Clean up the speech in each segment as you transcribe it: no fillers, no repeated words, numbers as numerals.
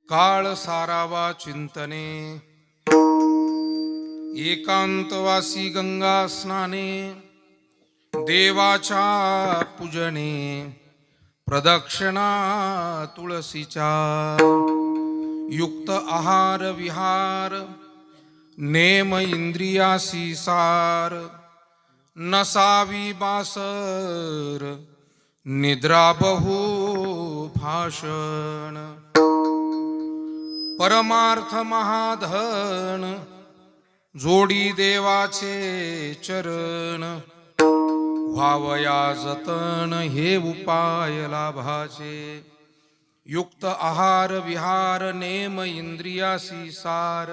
काळ सारावा चिंतने, एकांतवासी गंगा स्नाने, देवाच्या पूजने, प्रदक्षिणा तुळशीच्या, युक्त आहार विहार, नेम इंद्रियासी सार, नसावी बासर, निद्रा बहु भाषण, परमार्थ महाधन, जोडी देवाचे चरण, व्हावया जतन हे उपाय लाभाचे, युक्त आहार विहार, नेम इंद्रियासी सार,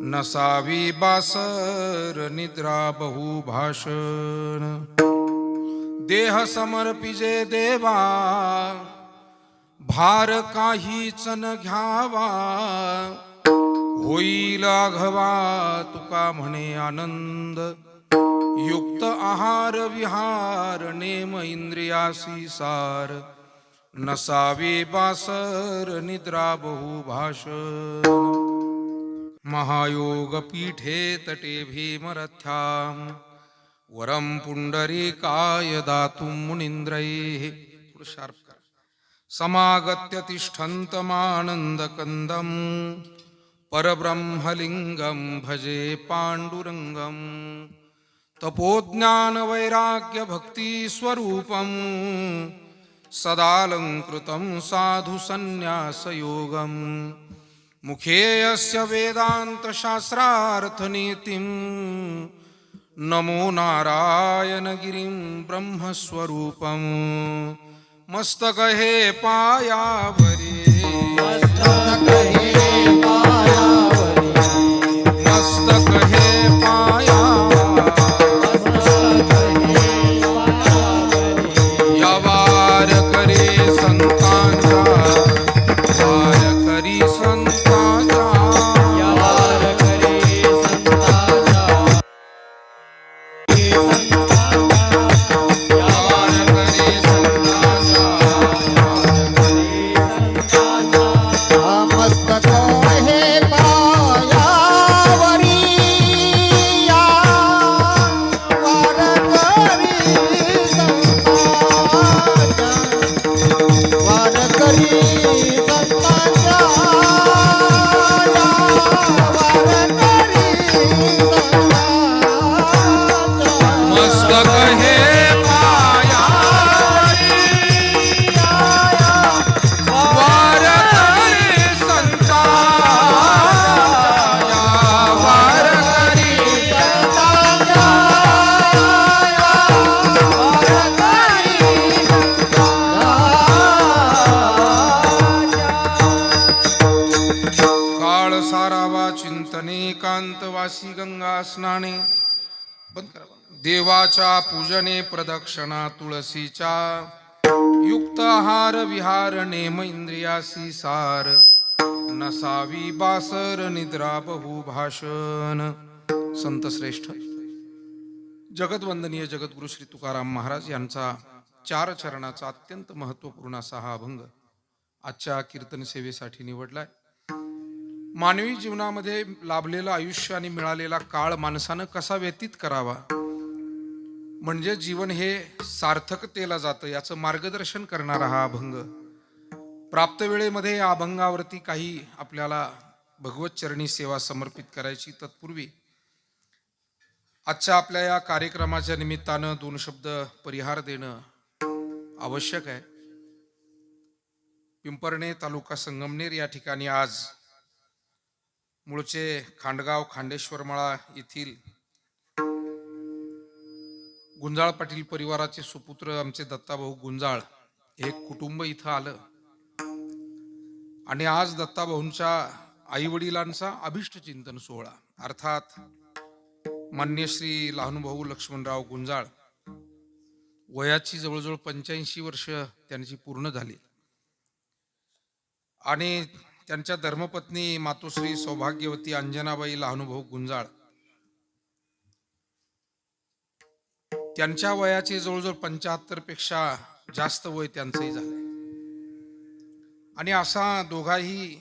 नसावी बासर, निद्रा बहु भाषण, देह समर्पिजे देवा, भार काहीच न घ्यावा, होईल आघवा तुका म्हणे आनंद, युक्त आहार विहार, नेम इंद्रियासी सार, नसावे बासर, निद्रा बहु भाषण, महायोग पीठे तटे भीमरथ्याम, वरम पुंडरीकाय दातुं मुनींद्रैः, थोडं शार्प करा, समागत्य तिष्ठन्तमानन्दकन्दं, परब्रह्मलिंगं भजे पाण्डुरङ्गं, तपोज्ञान वैराग्य भक्ति स्वरूपं, सदालंकृतं साधु संन्यास योगं, मुखे यस्य वेदांत शास्त्रार्थ नीतिं, नमो नारायण गिरिं ब्रह्मस्वरूपं, मस्तक हे पायावरी, मस्तक हे पायावरी, मस्तक हे पायावरी, या वार करे संतांचा, वार करी संतांचा, या वार करे संतांचा, एकांतवासी गंगा स्नाने, बंद करा, देवाच्या पूजने, प्रदक्षिणा तुळशीच्या, युक्त आहार विहार, नेम इंद्रियासी सार, नसावी बासर, निद्रा बहु भाषण. संत श्रेष्ठ जगतवंदनीय जगद्गुरु श्री तुकाराम महाराज यांचा 4 चरणाचा अत्यंत महत्वपूर्ण असा हा अभंग आजच्या कीर्तन सेवेसाठी निवडलाय. मानवी जीवनामध्ये लाभलेलं आयुष्य आणि मिळालेला काळ माणसानं कसा व्यतीत करावा, म्हणजे जीवन हे सार्थकतेला जातं, याचं मार्गदर्शन करणारा हा अभंग. प्राप्त वेळेमध्ये या अभंगावरती काही आपल्याला भगवत चरणी सेवा समर्पित करायची. तत्पूर्वी आजच्या आपल्या या कार्यक्रमाच्या निमित्तानं 2 शब्द परिहार देणं आवश्यक आहे. पिंपरणे तालुका संगमनेर या ठिकाणी आज मूळचे खांडगाव खांडेश्वरमाळा येथील गुंजाळ पाटील परिवाराचे सुपुत्र आमचे दत्ताभाऊ गुंजाळ हे कुटुंब इथं आलं आणि आज दत्ताभाऊंच्या आई वडिलांचा अभिष्ट चिंतन सोहळा, अर्थात मान्य श्री लहानूभाऊ लक्ष्मणराव गुंजाळ, वयाची जवळजवळ 85 वर्ष त्यांची पूर्ण झाली आणि त्यांच्या धर्मपत्नी मातोश्री सौभाग्यवती अंजनाबाई लहानूभाऊ गुंजाळ त्यांच्या वयाचे जवळजवळ 75 पेक्षा जास्त वय त्यांचंही झालंय. आणि असा दोघाही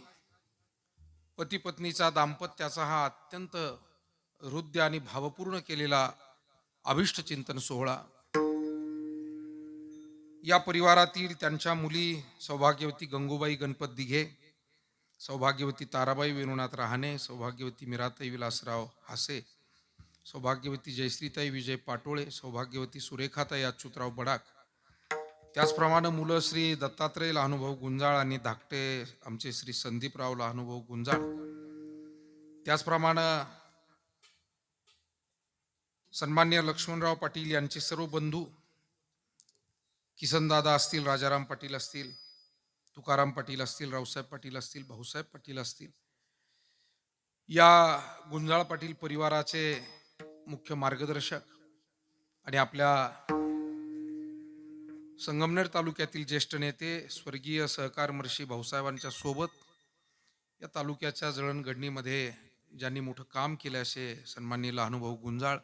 पती पत्नीचा दाम्पत्याचा हा अत्यंत हृदय आणि भावपूर्ण केलेला अभिष्ट चिंतन सोहळा या परिवारातील त्यांच्या मुली सौभाग्यवती गंगूबाई गणपत दिघे, सौभाग्यवती ताराबाई वेणुनाथ रहाणे, सौभाग्यवती मीराताई विलासराव हासे, सौभाग्यवती जयश्रीताई विजय पाटोळे, सौभाग्यवती सुरेखाताई अच्युतराव बडाक, त्याचप्रमाणे मुलं श्री दत्तात्रय लहानुभव गुंजाळ आणि धाकटे आमचे श्री संदीपराव लहानुभव गुंजाळ, त्याचप्रमाणे सन्मान्य लक्ष्मणराव पाटील यांचे सर्व बंधू किसनदादा असतील, राजाराम पाटील असतील, तुकाराम पाटील असतील, रावसाहेब पाटील असतील, भाऊसाहेब पाटील असतील, या गुंजाळ पाटील परिवाराचे मुख्य मार्गदर्शक आणि आपल्या संगमनेर तालुक्यातील ज्येष्ठ नेते स्वर्गीय सहकार महर्षी भाऊसाहेबांच्या सोबत या तालुक्याच्या जळणघडणीमध्ये ज्यांनी मोठं काम केलं असे सन्माननीय लहानुभऊ गुंजाळ,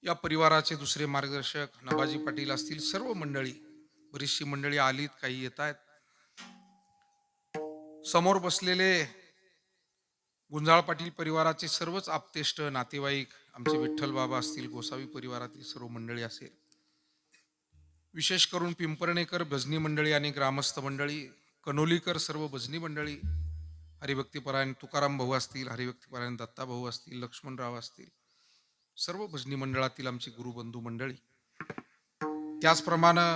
या परिवाराचे दुसरे मार्गदर्शक नबाजी पाटील असतील, सर्व मंडळी, बरीचशी मंडळी आलीत, काही येत आहेत. समोर बसलेले गुंजाळ पाटील परिवाराचे सर्वच आप्तेष्ट नातेवाईक, आमचे विठ्ठल बाबा असतील, गोसावी परिवारातील सर्व मंडळी असेल, विशेष करून पिंपरणेकर भजनी मंडळी आणि ग्रामस्थ मंडळी, कनोलीकर सर्व भजनी मंडळी, हरिभक्तीपरायण तुकाराम भाऊ असतील, हरिभक्तीपरायण दत्ता भाऊ असतील, लक्ष्मणराव असतील, सर्व भजनी मंडळातील आमची गुरुबंधू मंडळी, त्याचप्रमाणे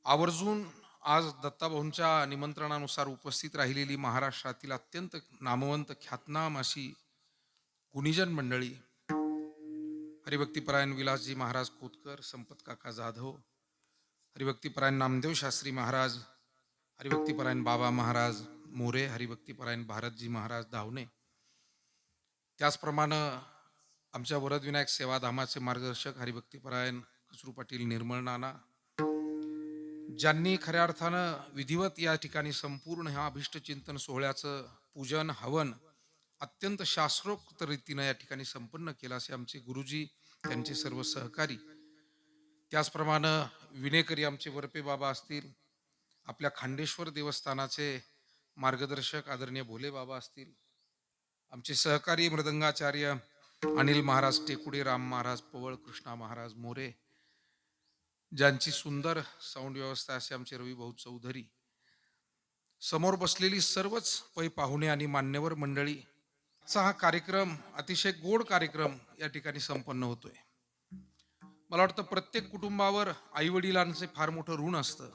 आवर्जून आज दत्ताभाऊंच्या निमंत्रणानुसार उपस्थित राहिलेली महाराष्ट्रातील अत्यंत नामवंत ख्यातनाम अशी गुणीजन मंडळी, हरिभक्तीपरायण विलासजी महाराज खोतकर, संपत काका जाधव, हरिभक्तीपरायण नामदेव शास्त्री महाराज, हरिभक्तीपरायण बाबा महाराज मोरे, हरिभक्तीपरायण भारतजी महाराज धावणे, त्याचप्रमाणे आमच्या वरदविनायक सेवाधामाचे मार्गदर्शक हरिभक्तीपरायण कचरू पाटील निर्मळ नाना, ज्यांनी खऱ्या अर्थानं विधिवत या ठिकाणी संपूर्ण ह्या अभिष्ट चिंतन सोहळ्याचं पूजन हवन अत्यंत शास्त्रोक्त रीतीनं या ठिकाणी संपन्न केलं असे आमचे गुरुजी, त्यांचे सर्व सहकारी, त्याचप्रमाणे विनेकरी आमचे वरपे बाबा असतील, आपल्या खांडेश्वर देवस्थानाचे मार्गदर्शक आदरणीय भोले बाबा असतील, आमचे सहकारी मृदंगाचार्य अनिल महाराज टेकुडे, राम महाराज पवळ, कृष्णा महाराज मोरे, ज्यांची सुंदर साऊंड व्यवस्था असे आमचे रविभाऊ चौधरी, समोर बसलेली सर्वच पै पाहुणे आणि मान्यवर मंडळी, आजचा हा कार्यक्रम अतिशय गोड कार्यक्रम या ठिकाणी संपन्न होतोय. मला वाटतं प्रत्येक कुटुंबावर आई वडिलांचे फार मोठं ऋण असतं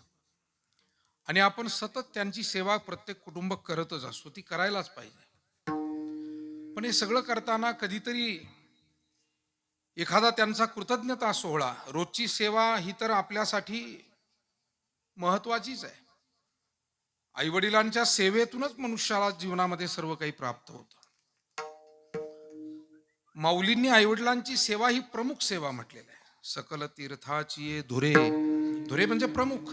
आणि आपण सतत त्यांची सेवा प्रत्येक कुटुंब करतच असतो, ती करायलाच पाहिजे. पण हे सगळं करताना कधीतरी एखादा त्यांचा कृतज्ञता सोहळा, रोजची सेवा ही तर आपल्यासाठी महत्वाचीच आहे. आई वडिलांच्या सेवेतूनच मनुष्याला जीवनामध्ये सर्व काही प्राप्त होतं. माऊलींनी आई वडिलांची सेवा ही प्रमुख सेवा म्हटलेली आहे. सकल तीर्थाची धुरे, धुरे म्हणजे प्रमुख,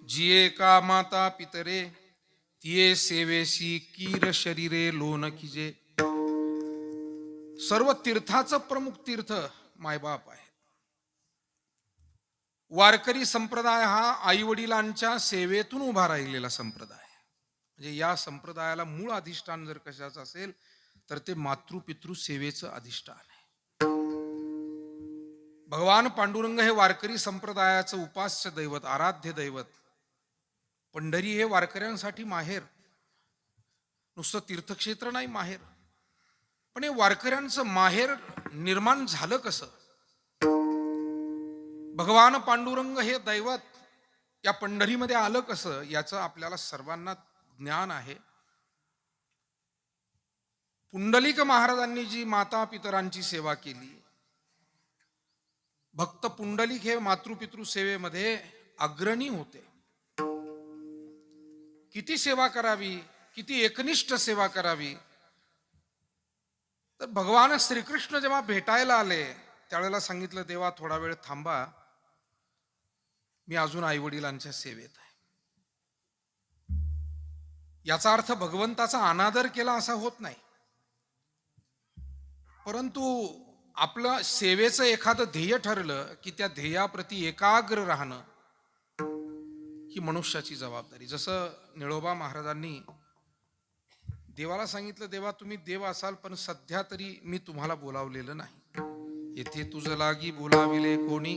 जिये का माता पितरे तिये सेवेशी कीर शरीरे लोन किजे. सर्व तीर्थाचं प्रमुख तीर्थ मायबाप आहे. वारकरी संप्रदाय हा आई वडिलांच्या सेवेतून उभा राहिलेला संप्रदाय आहे. म्हणजे या संप्रदायाला मूळ अधिष्ठान जर कशाचं असेल तर ते मातृपितृ सेवेचं अधिष्ठान आहे. भगवान पांडुरंग हे वारकरी संप्रदायाचं उपास्य दैवत, आराध्य दैवत. पंढरी हे वारकऱ्यांसाठी माहेर, नुसतं तीर्थक्षेत्र नाही, माहेर. पण हे वारकऱ्यांचं माहेर निर्माण झालं कसं? भगवान पांडुरंग हे दैवत या पंढरीमध्ये आलं कसं, याचं आपल्याला सर्वांना ज्ञान आहे. पुंडलिक महाराजांनी जी माता पितरांची सेवा केली, भक्त पुंडलिक हे मातृपितृ सेवेमध्ये अग्रणी होते. किती सेवा करावी, किती एकनिष्ठ सेवा करावी. तर भगवान श्रीकृष्ण जेव्हा भेटायला आले त्यावेळेला सांगितलं, देवा थोडा वेळ थांबा, मी अजून आई वडिलांच्या सेवेत आहे. याचा अर्थ भगवंताचा अनादर केला असा होत नाही, परंतु आपलं सेवेचं एखादं ध्येय ठरलं की त्या ध्येयाप्रती एकाग्र राहणं ही मनुष्याची जबाबदारी. जसं निळोबा महाराजांनी देवाला सांगितलं, देवा तुम्ही देव असाल पण सध्या तरी मी तुम्हाला बोलावलेलं नाही. येथे तुझ लागी बोलाविले कोणी,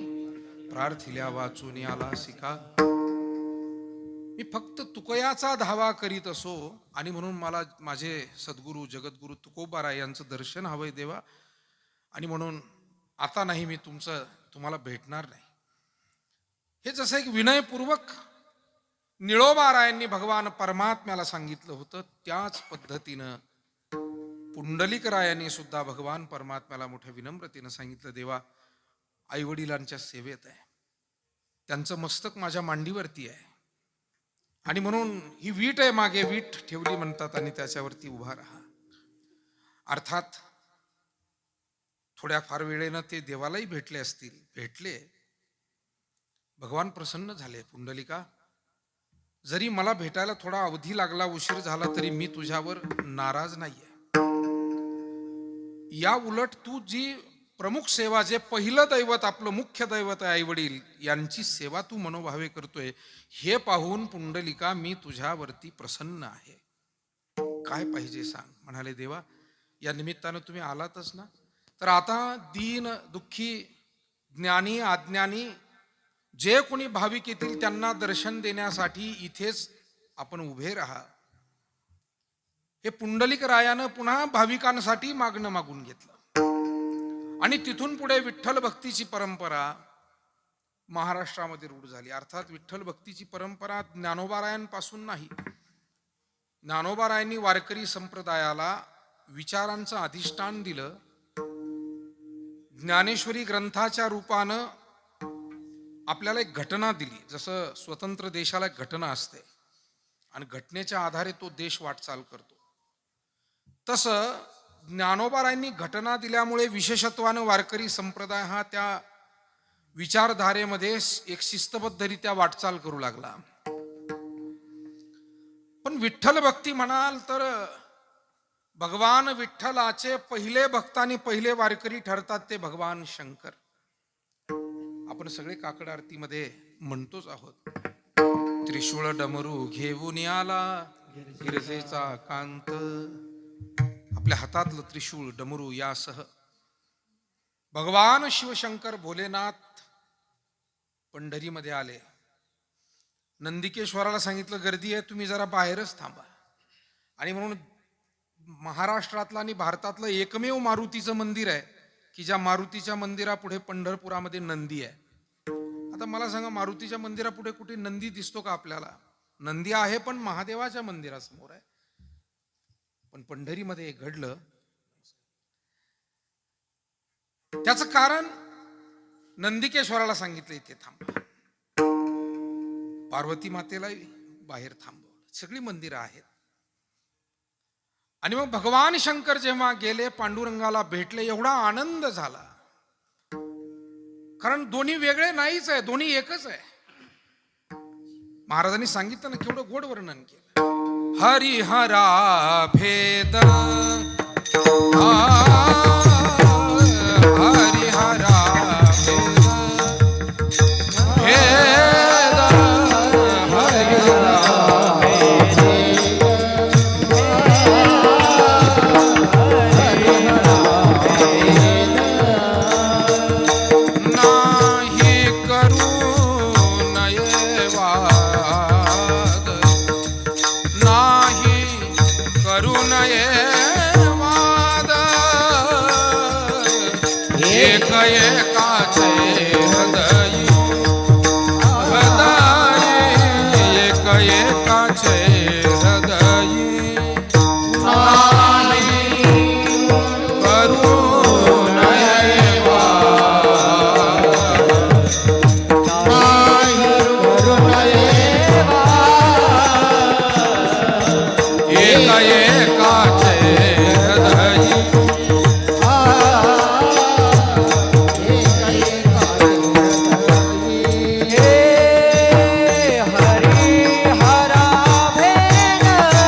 प्रार्थिल्या वाचून आला सिका. मी फक्त तुकयाचा धावा करीत असो आणि म्हणून मला माझे सद्गुरू जगद्गुरू तुकोबाराय यांचं दर्शन हवंय देवा, आणि म्हणून आता नाही मी तुम्हाला भेटणार नाही. हे जसं एक विनयपूर्वक निळोबारायांनी भगवान परमात्म्याला सांगितलं होतं, त्याच पद्धतीनं पुंडलिकरायांनी सुद्धा भगवान परमात्म्याला मोठ्या विनम्रतेनं सांगितलं, देवा आई वडिलांच्या सेवेत आहे, त्यांचं मस्तक माझ्या मांडीवरती आहे, आणि म्हणून ही वीट आहे, मागे वीट ठेवली म्हणतात आणि त्याच्यावरती उभा राहा. अर्थात थोड्या फार वेळेनं ते देवालाही भेटले असतील, भेटले. भगवान प्रसन्न झाले, पुंडलिका जरी मला भेटायला थोडा अवधी लागला, उशीर झाला, तरी मी तुझ्यावर नाराज नाहीये. या उलट तू जी प्रमुख सेवा, जे पहिलं दैवत आपलं मुख्य दैवत आहे आई वडील यांची सेवा तू मनोभावे करतोय, हे पाहून पुंडलिका मी तुझ्यावरती प्रसन्न आहे. काय पाहिजे सांग. म्हणाले, देवा या निमित्तानं तुम्ही आलातच ना, तर आता दीन दुःखी ज्ञानी अज्ञानी जे कोणी भाविक येतील त्यांना दर्शन देण्यासाठी इथेच आपण उभे राहा. हे पुंडलिक रायानं पुन्हा भाविकांसाठी मागणं मागून घेतलं. आणि तिथून पुढे विठ्ठल भक्तीची परंपरा महाराष्ट्रामध्ये रूढ झाली. अर्थात विठ्ठल भक्तीची परंपरा ज्ञानोबारायांपासून नाही. ज्ञानोबारायांनी वारकरी संप्रदायाला विचारांचं अधिष्ठान दिलं. ज्ञानेश्वरी ग्रंथाच्या रूपानं आपल्याला एक घटना दिली. जसं स्वतंत्र देशाला एक घटना असते आणि घटनेच्या आधारे तो देश वाटचाल करतो, तसं ज्ञानोबारायांनी घटना दिल्यामुळे विशेषत्वानं वारकरी संप्रदाय हा त्या विचारधारेमध्ये एक शिस्तबद्धरित्या वाटचाल करू लागला. पण विठ्ठल भक्ती म्हणाल तर भगवान विठ्ठलाचे पहिले भक्त आणि पहिले वारकरी ठरतात ते भगवान शंकर. आपण सगळे काकड आरतीमध्ये म्हणतोच आहोत, त्रिशूळ डमरू घेऊन आला गिरजेचा कांत. आपल्या हातातलं त्रिशूळ डमरू यासह भगवान शिवशंकर भोलेनाथ पंढरीमध्ये आले. नंदिकेश्वराला सांगितलं गर्दी आहे, तुम्ही जरा बाहेरच थांबा. आणि म्हणून महाराष्ट्रातलं आणि भारतातलं एकमेव मारुतीचं मंदिर आहे की ज्या मारुतीच्या मंदिरापुढे पंढरपुरामध्ये नंदी आहे. आता मला सांगा, मारुतीच्या मंदिरापुढे कुठे नंदी दिसतो का आपल्याला? नंदी आहे पण महादेवाच्या मंदिरासमोर आहे. पण पंढरीमध्ये घडलं त्याचं कारण नंदिकेश्वराला सांगितलं इथे थांबा, पार्वती मातेला बाहेर थांबवलं. सगळी मंदिरं आहेत. आणि मग भगवान शंकर जेव्हा गेले, पांडुरंगाला भेटले, एवढा आनंद झाला. कारण दोन्ही वेगळे नाहीच आहे, दोन्ही एकच आहे. महाराजांनी सांगितलं ना, केवढं गोड वर्णन केलं. हरिहरा भेद हरिहरा भेद हरिहरा हरि हरा भेद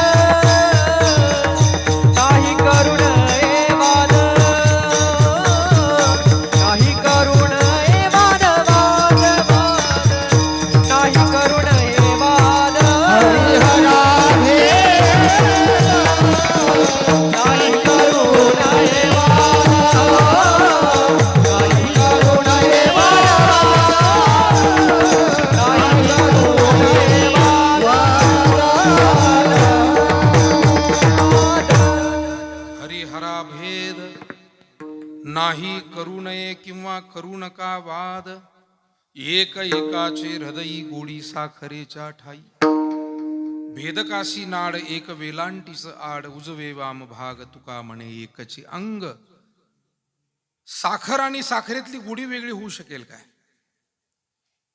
नाही करू नये किंवा करू नका वाद, एक एकाचे हृदयी गोडी साखरेच्या ठाई. भेदकाशी नाड एक वेलांटीच आड, उजवे वाम भाग तुका म्हणे एकचे अंग. साखर आणि साखरेतली गोडी वेगळी होऊ शकेल काय?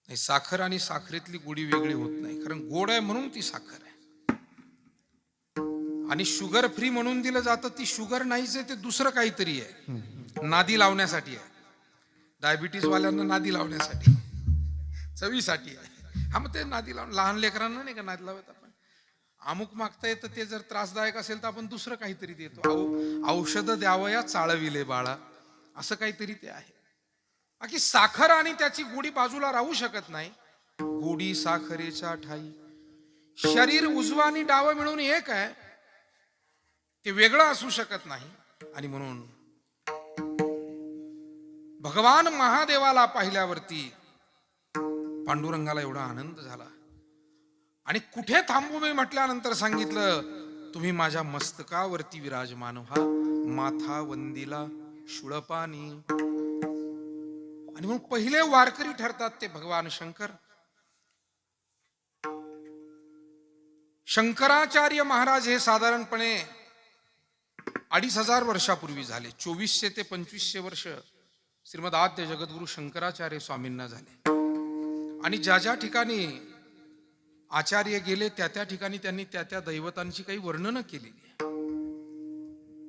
नाही, साखर आणि साखरेतली गोडी वेगळी होत नाही, कारण गोड आहे म्हणून ती साखर आहे. आणि शुगर फ्री म्हणून दिलं जातं, ती शुगर नाहीच आहे, ते दुसरं काहीतरी आहे, नादी लावण्यासाठी आहे. डायबिटीज वाल्यांना नादी लावण्यासाठी, चवीसाठी आहे. हा, मग ते नादी लावून लहान लेकरांना नाही का नादी लावत आपण. अमुक मागता येतं, ते जर त्रासदायक असेल तर आपण दुसरं काहीतरी देतो. औषध द्यावया चाळविले बाळा, असं काहीतरी ते आहे. बाकी साखर आणि त्याची गोडी बाजूला राहू शकत नाही. गोडी साखरेच्या ठाई. शरीर उजवा आणि डावं मिळून एक आहे, ते वेगळं असू शकत नाही. आणि म्हणून भगवान महादेवाला पाहिल्यावरती पांडुरंगाला एवढा आनंद झाला. आणि कुठे थांबू मी म्हटल्यानंतर सांगितलं, तुम्ही माझ्या मस्तकावरती विराजमान व्हा, माथा वंदिला शुळपानी. आणि मग पहिले वारकरी ठरतात ते भगवान शंकर. शंकराचार्य महाराज हे साधारणपणे 2500 वर्षापूर्वी झाले. 2400 ते 2500 वर्ष श्रीमद आद्य जगद्गुरु शंकराचार्य स्वामींना झाले. आणि ज्या ज्या ठिकाणी आचार्य गेले त्या त्या ठिकाणी त्यांनी त्या त्या दैवतांची काही वर्णनं केलेली आहे.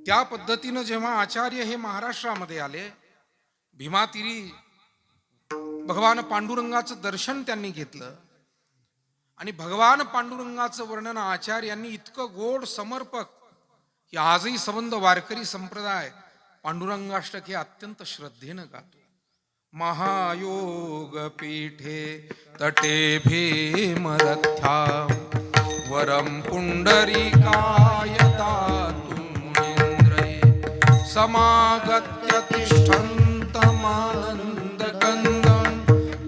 त्या पद्धतीनं जेव्हा आचार्य हे महाराष्ट्रामध्ये आले, भीमातीरी भगवान पांडुरंगाचं दर्शन त्यांनी घेतलं. आणि भगवान पांडुरंगाचं वर्णन आचार्यांनी इतकं गोड समर्पक की आजही संबंध वारकरी संप्रदाय पांडुरंगाष्टक हे अत्यंत श्रद्धेनं गातो. महायोग पीठे तटे भीमरथा, वरम पुंडरीकाय दातुं मुनीन्द्रये, समागत्य तिष्ठन्तमानन्दकन्दं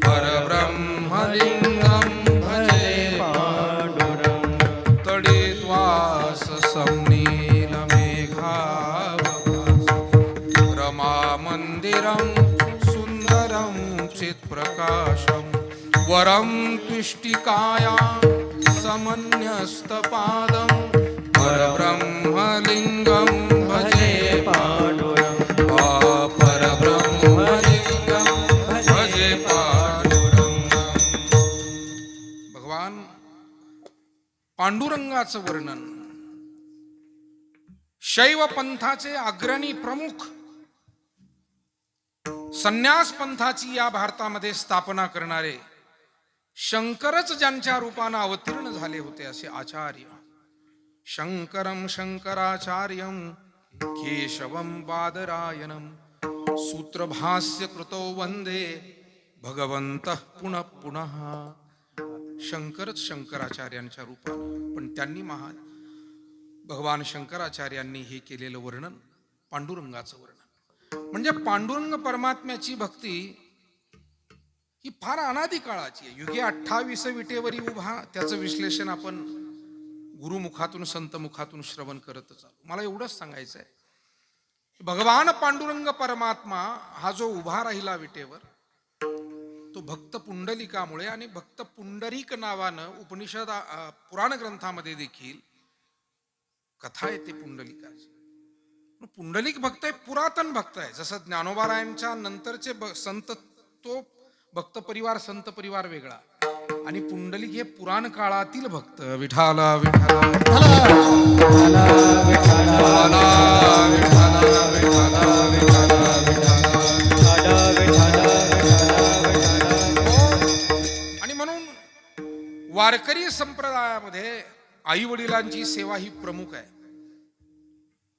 परब्रह्मलिङ्गं भजे पाण्डुरङ्गं. तडित्वास संनीलमेघावभासं, रमामन्दिरं सुन्दरं चित्प्रकाशं, वरं तुष्टिकाया समन्यस्तपादं, परब्रह्मलिङ्गं भजे पाण्डुरङ्गं. परब्रह्मलिङ्गं भजे पाण्डुरङ्गं. भगवान पांडुरंगाचं वर्णन. शैव पंथाचे अग्रणी प्रमुख, संन्यास पंथाची या भारतामध्ये स्थापना करणारे शंकरच ज्यांच्या रूपानं अवतीर्ण झाले होते असे आचार्य. शंकरं शंकराचार्यं केशवं बादरायणं, सूत्रभास्य कृतो वंदे भगवन्तः पुनः पुनः. शंकरच शंकराचार्यांच्या रूपानं, पण त्यांनी भगवान शंकराचार्यांनी हे केलेलं वर्णन पांडुरंगाचं वर्णन. म्हणजे पांडुरंग परमात्म्याची भक्ती ही फार अनादी काळाची आहे. युगे 28 विटेवरी उभा, त्याचं विश्लेषण आपण गुरुमुखातून संत मुखातून श्रवण करतच आलो. मला एवढंच सांगायचं आहे, भगवान पांडुरंग परमात्मा हा जो उभा राहिला विटेवर, तो भक्त पुंडलिकामुळे. आणि भक्त पुंडरीक नावानं उपनिषद पुराण ग्रंथामध्ये देखील कथा येते पुंडलिकाची. पुंडलिक भक्त आहे, पुरातन भक्त आहे. जसं ज्ञानोबारायांच्या नंतरचे संत, तो भक्त परिवार संत परिवार वेगळा, आणि पुंडलिक हे पुराण काळातील भक्त. विठाला विठाला आणि म्हणून वारकरी संप्रदायामध्ये आई वडिलांची सेवा ही प्रमुख आहे.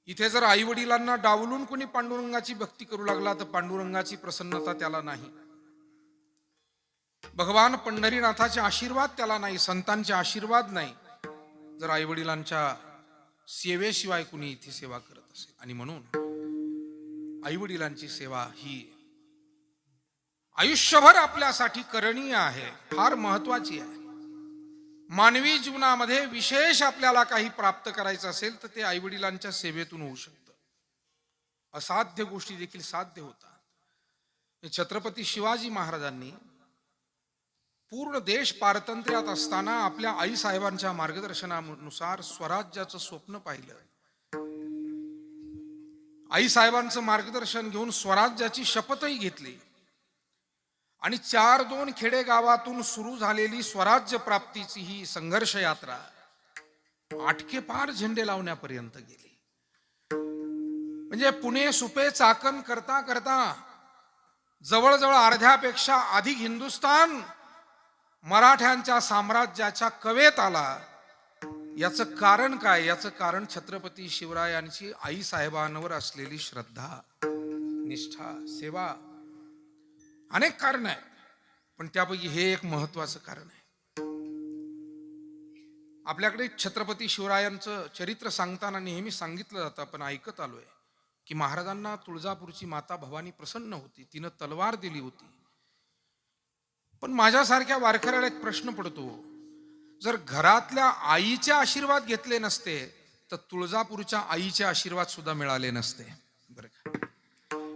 इथे जर आई वडिलांना डावलून कोणी पांडुरंगाची भक्ती करू लागला तर पांडुरंगाची प्रसन्नता त्याला नाही. भगवान पंढरीनाथाचे आशीर्वाद त्याला नाही, संतांचे आशीर्वाद नाही, जर आई वडिलांच्या सेवेशिवाय कुणी इथे सेवा करत असेल. आणि म्हणून आई वडिलांची सेवा ही आयुष्यभर आपल्यासाठी करणीय आहे, फार महत्वाची आहे. मानवी जीवनामध्ये विशेष आपल्याला काही प्राप्त करायचं असेल तर ते आई वडिलांच्या सेवेतून होऊ शकतं. असाध्य गोष्टी देखील साध्य होतात. छत्रपती शिवाजी महाराजांनी पूर्ण देश पारतंत्र्यात असताना आपल्या आईसाहेबांच्या मार्गदर्शनानुसार स्वराज्याचं स्वप्न पाहिलं. आईसाहेबांचं मार्गदर्शन घेऊन स्वराज्याची शपथही घेतली आणि 4-2 खेडेगावातून सुरू झालेली स्वराज्य प्राप्तीची ही संघर्ष यात्रा आटके पार झेंडे लावण्यापर्यंत गेली. म्हणजे पुणे सुपे चाकण करता करता जवळजवळ अर्ध्यापेक्षा अधिक हिंदुस्थान मराठ्यांच्या साम्राज्याच्या कवेत आला. याचं कारण काय? याचं कारण छत्रपती शिवरायांची आई साहेबांवर असलेली श्रद्धा, निष्ठा, सेवा. अनेक कारण आहेत, पण त्यापैकी हे एक महत्वाचं कारण आहे. आपल्याकडे छत्रपती शिवरायांचं चरित्र सांगताना नेहमी सांगितलं जातं, आपण ऐकत आलोय की महाराजांना तुळजापूरची माता भवानी प्रसन्न होती, तिनं तलवार दिली होती. पण माझ्यासारख्या वारकऱ्याला एक प्रश्न पडतो, जर घरातल्या आईचे आशीर्वाद घेतले नसते तर तुळजापूरच्या आईचे आशीर्वाद सुद्धा मिळाले नसते, बरं का?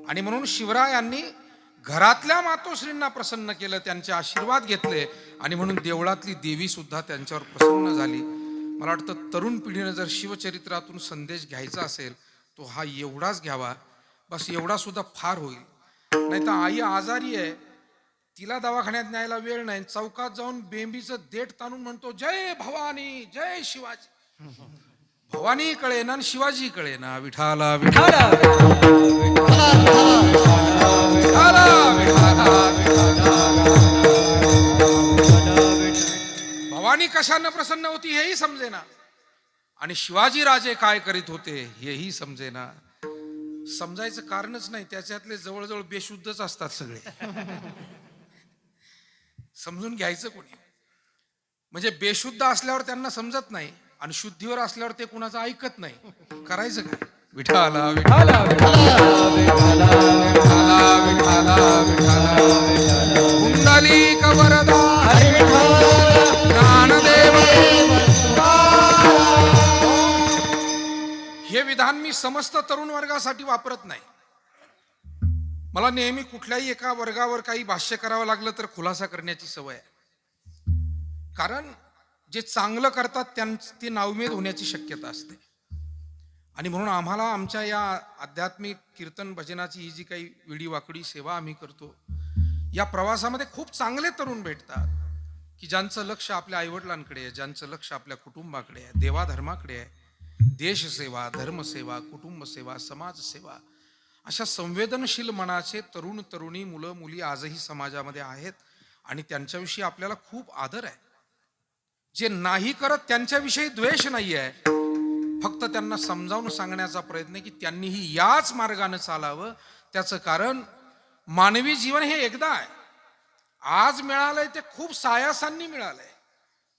आणि म्हणून शिवरायांनी घरातल्या मातोश्रींना प्रसन्न केलं, त्यांचे आशीर्वाद घेतले आणि म्हणून देवळातली देवी सुद्धा त्यांच्यावर प्रसन्न झाली. मला वाटतं तरुण पिढीने जर शिवचरित्रातून संदेश घ्यायचा असेल तो हा एवढाच घ्यावा, बस एवढा सुद्धा फार होईल. नाही तर आई आजारी आहे, तिला दवाखान्यात न्यायला वेळ नाही, चौकात जाऊन बेंबीचं देठ ताणून म्हणतो जय भवानी जय शिवाजी. भवानी कळेना आणि शिवाजी कळेना. विठाला विठाला भवानी कशाने प्रसन्न होती हेही समजेना आणि शिवाजी राजे काय करीत होते हेही समजेना. समजायचं कारणच नाही, त्याच्यातले जवळजवळ बेशुद्धच असतात सगळे. समजून घ्यायचं कोणी? म्हणजे बेशुद्ध असल्यावर त्यांना समजत नाही आणि शुद्धीवर असल्यावर ते कुणाचं ऐकत नाही. करायचं काय? विठाला विठाला कुंडलिक वरदा ज्ञानदेव. हे विधान मी समस्त तरुण वर्गासाठी वापरत नाही. मला नेहमी कुठल्याही एका वर्गावर काही भाष्य करावं लागलं तर खुलासा करण्याची सवय आहे. कारण जे चांगलं करतात त्यांची नाउमेद होण्याची शक्यता असते. आणि म्हणून आम्हाला आमच्या या आध्यात्मिक कीर्तन भजनाची ही जी काही विडी वाकडी सेवा आम्ही करतो, या प्रवासामध्ये खूप चांगले तरुण भेटतात की ज्यांचं लक्ष आपल्या आईवडिलांकडे आहे, ज्यांचं लक्ष आपल्या कुटुंबाकडे आहे, देवाधर्माकडे आहे. देशसेवा, धर्मसेवा, कुटुंबसेवा, समाजसेवा अशा संवेदनशील मनाचे तरुण तरुणी, मुलं मुली आजही समाजामध्ये आहेत आणि त्यांच्याविषयी आपल्याला खूप आदर आहे. जे नाही करत त्यांच्याविषयी द्वेष नाही आहे, फक्त त्यांना समजावून सांगण्याचा प्रयत्न आहे की त्यांनीही याच मार्गाने चालावं. त्याचं कारण मानवी जीवन हे एकदा आहे. आज मिळालंय ते खूप सायासांनी मिळालंय.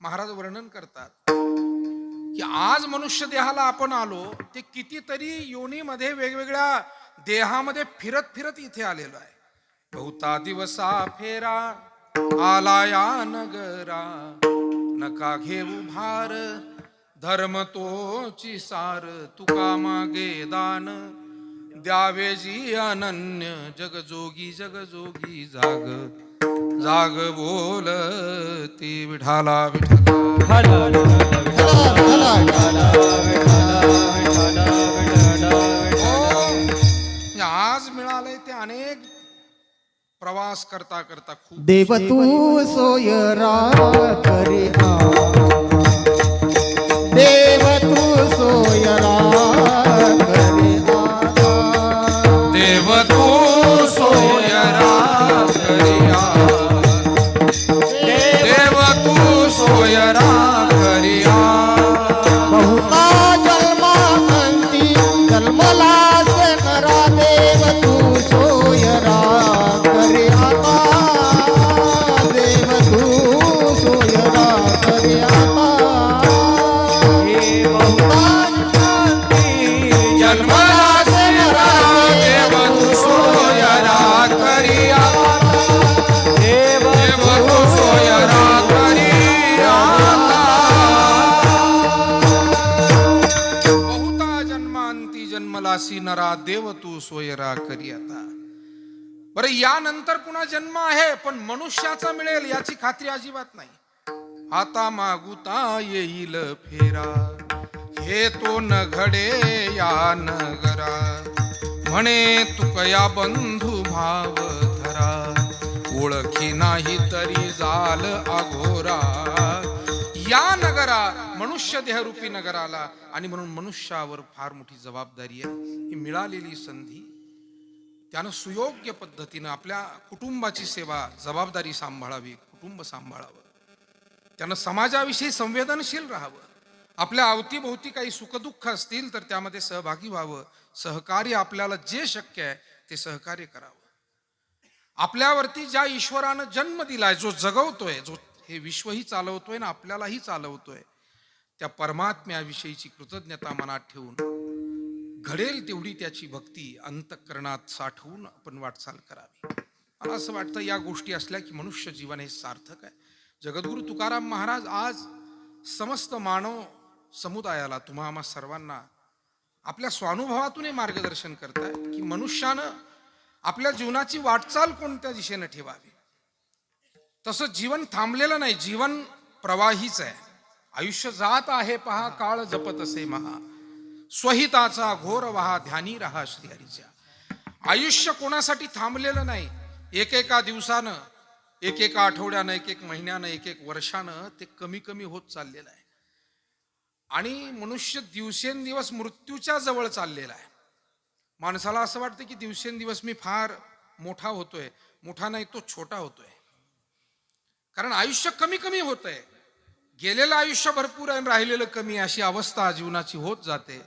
महाराज वर्णन करतात की आज मनुष्य देहाला आपण आलो, ते कितीतरी योनीमध्ये वेगवेगळ्या देहामध्ये फिरत फिरत इथे आलेलो आहे. बहुता दिवसा फेरा आला या नगरा, नका घेऊ भार धर्म तोची सार. तुका मागे दान द्यावे जी अनन्य, जगजोगी जगजोगी जाग जाग बोलती. विठाला विठाला आज मिळालंय ते अनेक प्रवास करता करता खूप. देव तू सोयरा करी देव तू सोयरा करी देव तू सोयरा करिया, देव तू सोयरा करिया. बहुता जन्मा अंती जन्मला से करा देव तू सोयरा करी आता. देव तू सोयरा करी आता. जन्मला से करा देव तू सोयरा करिया, देव तू सोयरा करिया. बहुता जन्मांती जन्मला जन्मलासी नरा देव तू सोयरा करी आता. बरं, यानंतर पुन्हा जन्म आहे, पण मनुष्याचा मिळेल याची खात्री अजिबात नाही. आता मागुता येईल फेरा, हे तो न घडे या नगरा. म्हणे तुकया बंधू भाव धरा, ओळखी नाही तरी जाल अघोरा. या नगरा, मनुष्य देहरूपी नगराला, आणि म्हणून मनुष्यावर फार मोठी जबाबदारी आहे. ही मिळालेली संधी त्यानं सुयोग्य पद्धतीनं आपल्या कुटुंबाची सेवा, जबाबदारी सांभाळावी, कुटुंब सांभाळावं. त्यानं समाजाविषयी संवेदनशील राहावं. आपल्या अवतीभोवती काही सुखदुःख असतील तर त्यामध्ये सहभागी व्हावं. सहकार्य, आपल्याला जे शक्य आहे ते सहकार्य करावं. आपल्यावरती ज्या ईश्वरानं जन्म दिलाय, जो जगवतोय, जो हे विश्वही चालवतोय ना आपल्यालाही चालवतोय, त्या परमात्म्याविषयीची कृतज्ञता मनात ठेवून घडेल तेवढी त्याची भक्ती अंतःकरणात साठवून आपण वाटचाल करावी. मला असं वाटतं या गोष्टी असल्या की मनुष्य जीवन हे सार्थक आहे. जगद्गुरु तुकाराम महाराज आज समस्त मानव समुदायाला, तुम्हा आम्हा सर्वांना आपल्या स्वानुभवातून हे मार्गदर्शन करतायत की मनुष्यानं आपल्या जीवनाची वाटचाल कोणत्या दिशेनं ठेवावी. तसं जीवन थांबलेलं नाही, जीवन प्रवाहीच आहे. आयुष्य जात आहे पहा, काळ जपत असे महा, स्वहिताचा घोर वहा, ध्यानी रहा श्रीहरीच्या. आयुष्य कोणासाठी थांबलेलं नाही. एकेका दिवसानं, एकेका आठवड्यानं, एक एक महिन्यानं, एक एक वर्षानं ते कमी कमी होत चाललेलं आहे. आणि मनुष्य दिवसेंदिवस मृत्यूच्या जवळ चाललेला आहे. माणसाला असं वाटतं की दिवसेंदिवस मी फार मोठा होतोय. मोठा नाही, तो छोटा होतोय. कारण आयुष्य कमी कमी होत आहे. गेलेलं आयुष्य भरपूर आहे, राहिलेलं कमी, अशी अवस्था जीवनाची होत जाते.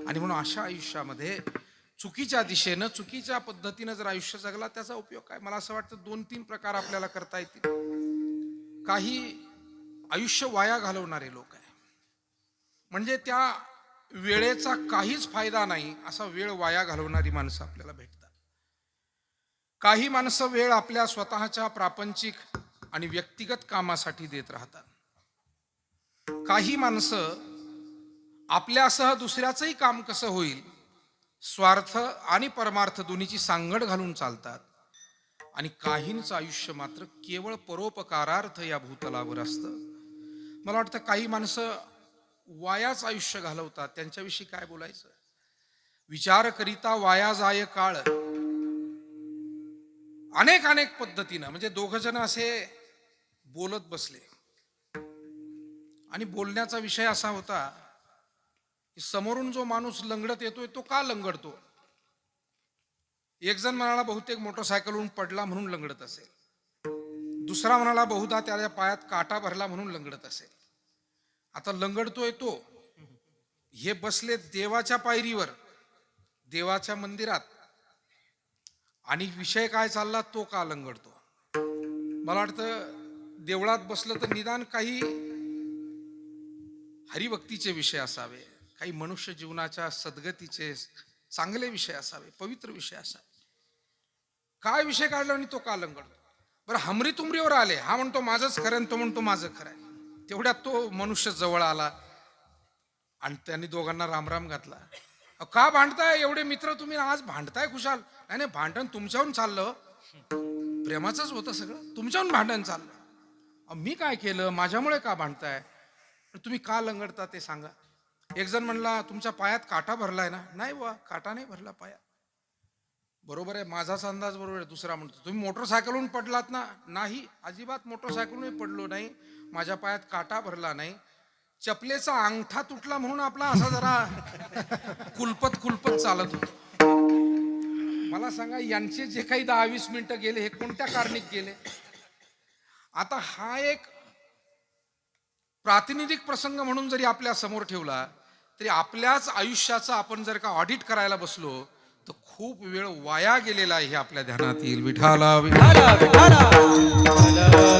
आणि म्हणून अशा आयुष्यामध्ये चुकीच्या दिशेनं, चुकीच्या पद्धतीनं जर आयुष्य जगला त्याचा उपयोग काय. मला असं वाटतं 2-3 प्रकार आपल्याला करता येतील. काही आयुष्य वाया घालवणारे लोक आहे, म्हणजे त्या वेळेचा काहीच फायदा नाही असा वेळ वाया घालवणारी माणसं आपल्याला भेटतात. काही माणसं वेळ आपल्या स्वतःच्या प्रापंचिक आणि व्यक्तिगत कामासाठी देत राहतात. काही माणसं आपल्यासह दुसऱ्याचंही काम कसं होईल, स्वार्थ आणि परमार्थ दोन्हीची सांगड घालून चालतात. आणि काहींचं आयुष्य मात्र केवळ परोपकारार्थ या भूतलावर असतं. मला वाटतं काही माणसं वायाच आयुष्य घालवतात. त्यांच्याविषयी काय बोलायचं. विचार करिता वाया जाय काळ, अनेक अनेक पद्धतीनं. म्हणजे 2 जण असे बोलत बसले आणि बोलण्याचा विषय असा होता की समोरून जो माणूस लंगडत येतोय तो का लंगडतो. एक जण म्हणाला बहुतेक मोटरसायकलवरून पडला म्हणून लंगडत असेल. दुसरा म्हणाला बहुधा त्याच्या पायात काटा भरला म्हणून लंगडत असेल. आता लंगडतोय तो, हे बसले देवाच्या पायरीवर, देवाच्या मंदिरात, आणि विषय काय चालला तो का लंगडतो. मला वाटतं देवळात बसलं तर निदान काही हरिभक्तीचे विषय असावे, काही मनुष्य जीवनाच्या सद्गतीचे चांगले विषय असावे, पवित्र विषय असावे. काय विषय काढला आणि तो का लंगडतो. बरं, हमरी तुमरीवर आले, हा म्हणतो माझंच खरं आणि तो म्हणतो माझं खरं आहे. तेवढ्यात तो मनुष्य जवळ आला आणि त्यांनी दोघांना रामराम घातला. का भांडताय, एवढे मित्र तुम्ही आज भांडताय खुशाल. नाही, भांडण तुमच्याहून चाललं, प्रेमाचंच होतं सगळं, तुमच्याहून भांडण चाललं. मी काय केलं, माझ्यामुळे का भांडताय, तुम्ही का लंगडता ते सांगा. एक जण म्हणला तुमच्या पायात काटा भरलाय ना. नाही बुवा, काटा नाही भरला पायात. बरोबर आहे, माझाच अंदाज बरोबर आहे. दुसरा म्हणतो तुम्ही मोटरसायकलवरून पडलात ना. नाही, अजिबात मोटरसायकलवरून पडलो नाही, माझ्या पायात काटा भरला नाही. चपलेचा अंगठा तुटला म्हणून आपला असा जरा कुलपत चालत होतो. मला सांगा, यांचे जे काही 10-20 मिनिटं गेले हे कोणत्या कारणीत गेले. आता हा एक प्रातिनिधिक प्रसंग म्हणून जरी आपल्या समोर ठेवला तरी आपल्याच आयुष्याचा आपण जर का ऑडिट करायला बसलो तर खूप वेळ वाया गेलेला आहे हे आपल्या ध्यानात येईल. विठाला विठाला विठाला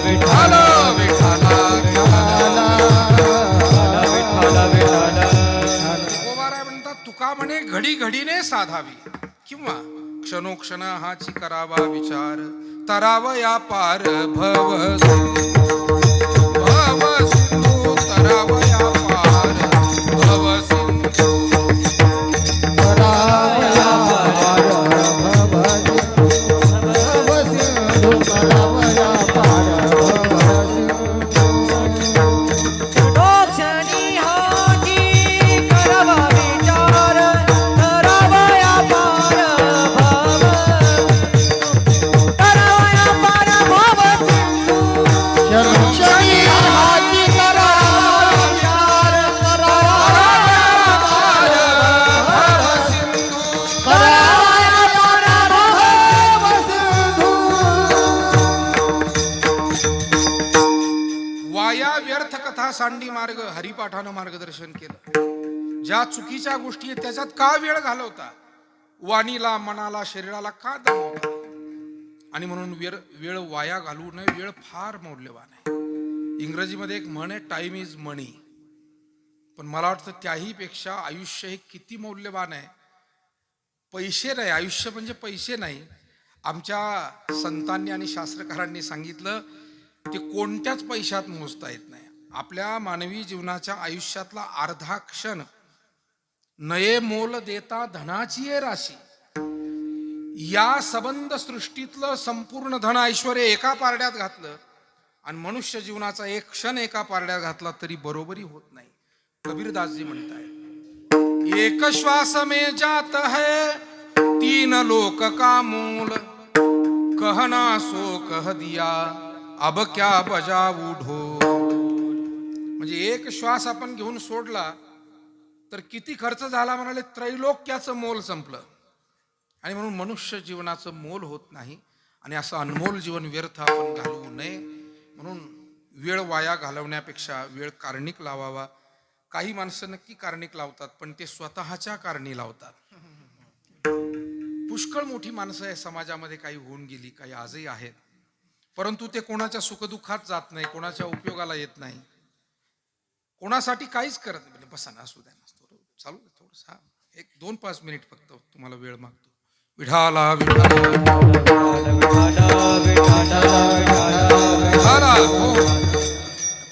विठाला विठाला म्हणतात. तुका म्हणे घडी घडीने साधावी, किंवा क्षणोक्षण हाची करावा विचार. तरावया पार भव भव सिंधू, तरावया पार भव सिंधू, तरावया सांडी मार्ग हरिपाठानं मार्गदर्शन केलं. ज्या चुकीच्या गोष्टी आहेत त्याच्यात का वेळ घालवता, वाणीला मनाला शरीराला का दमवता? आणि म्हणून वेळ वाया घालवू नये. वेळ फार मौल्यवान आहे. इंग्रजीमध्ये एक म्हण आहे, टाइम इज मनी. पण मला वाटतं त्याही पेक्षा आयुष्य हे किती मौल्यवान आहे. पैसे नाही, आयुष्य म्हणजे पैसे नाही. आमच्या संतांनी आणि शास्त्रकारांनी सांगितलं ते कोणत्याच पैशात मोजता येत नाही. आपल्या मानवी जीवनाच्या आयुष्यातला अर्धा क्षण नये मोल देता धनाची ये राशी. या सबंध सृष्टीतलं संपूर्ण धन ऐश्वर एका पारड्यात घातलं आणि मनुष्य जीवनाचा एक क्षण एका पारड्यात घातला तरी बरोबरी होत नाही. कबीरदासजी म्हणताय, एक श्वास में जात है तीन लोक का मूल, कहना सो कह दिया अब क्या बजावू ढोल. म्हणजे एक श्वास आपण घेऊन सोडला तर किती खर्च झाला म्हणाले, त्रैलोक्याचं मोल संपलं. आणि म्हणून मनुष्य जीवनाचं मोल होत नाही. आणि असं अनमोल जीवन व्यर्थ आपण घालवू नये. म्हणून वेळ वाया घालवण्यापेक्षा वेळ कारणिक लावावा. काही माणसं नक्की कारणिक लावतात पण ते स्वतःच्या कारणी लावतात. पुष्कळ मोठी माणसं आहे समाजामध्ये, काही होऊन गेली, काही आजही आहेत, परंतु ते कोणाच्या सुखदुःखात जात नाही, कोणाच्या उपयोगाला येत नाही, कोणासाठी काहीच करत नाही. बसा ना, असू द्या ना, चालू दे थोडंसं. हा, 1-2-5 मिनिट फक्त तुम्हाला वेळ मागतो. विठाला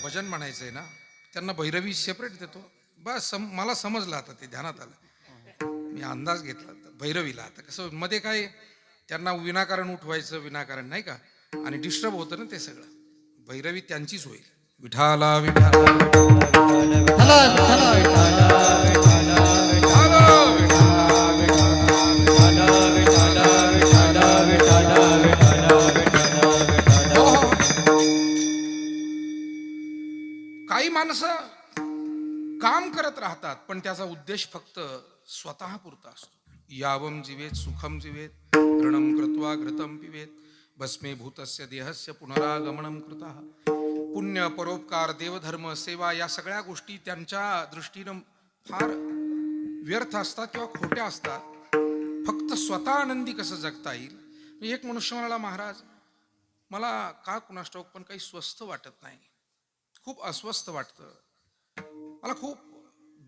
भजन म्हणायचंय ना, त्यांना भैरवी सेपरेट देतो. बस मला समजलं आता, ते ध्यानात आलं. मी अंदाज घेतला भैरवीला. आता कसं मध्ये काय त्यांना विनाकारण उठवायचं, विनाकारण नाही का, आणि डिस्टर्ब होतं ना ते सगळं. भैरवी त्यांचीच होईल. विठाला काही माणसं काम करत राहतात पण त्याचा उद्देश फक्त स्वतः पुरता असतो. यावम जीवेत सुखम जीवेत ऋणम कृत्वा घृतम पिवेत भस्मीभूतस्य देहस्य पुनरागमनम कृतः. पुण्य, परोपकार, देवधर्म, सेवा या सगळ्या गोष्टी त्यांच्या दृष्टीनं फार व्यर्थ असतात किंवा खोट्या असतात. फक्त स्वतः आनंदी कसं जगता येईल. एक मनुष्य म्हणाला, महाराज मला का कुणास ठाऊक पण काही स्वस्थ वाटत नाही, खूप अस्वस्थ वाटतं, मला खूप